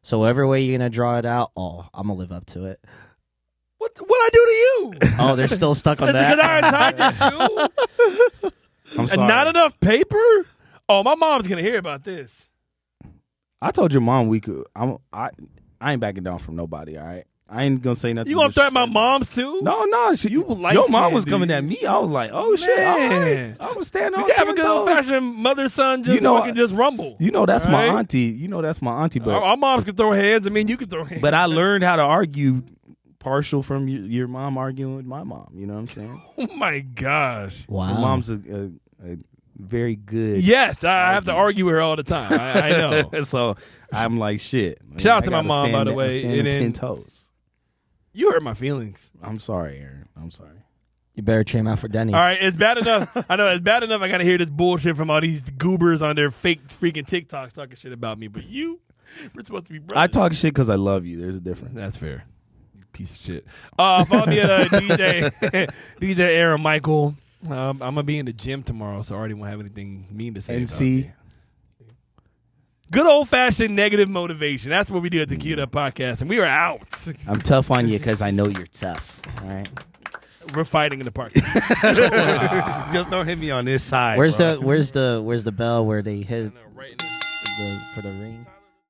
So whatever way you're gonna draw it out, I'm gonna live up to it. What I do to you? Oh, they're still stuck on Because that. I tied your shoe? I'm And sorry. not enough paper? Oh, my mom's gonna hear about this. I told your mom we could. I ain't backing down from nobody. All right, I ain't gonna say nothing. You gonna threaten my mom too? No. You light Your mom skinned, was coming dude. at me. I was like, oh shit, all right. Man. I'm gonna stand on You can have a 10 good old toes. fashioned mother son just fucking just rumble. You know that's my Right? auntie. You know that's my auntie. But Our moms can throw hands. I mean, you can throw hands. but I learned how to argue partial from your mom arguing with my mom. You know what I'm saying? Oh my gosh. Wow. My mom's a very good. Yes, I have to argue with her all the time. I know. So I'm like, shit. Shout out I to my gotta mom, stand by the there- way, stand and on then- 10 toes. You hurt my feelings. I'm sorry, Aaron. I'm sorry. You better trim out for Denny's. All right, it's bad enough. I know it's bad enough. I got to hear this bullshit from all these goobers on their fake freaking TikToks talking shit about me. But we're supposed to be brothers. I talk shit because I love you. There's a difference. That's fair. You piece of shit. Follow me at DJ Aaron Michael. I'm gonna be in the gym tomorrow, so I already won't have anything mean to say. about NC. me. Good old fashioned negative motivation. That's what we do at the Queued Up Podcast, and we are out. I'm tough on you because I know you're tough. All right. We're fighting in the park. Just don't hit me on this side. Where's bro. the bell where they hit Right in for the ring?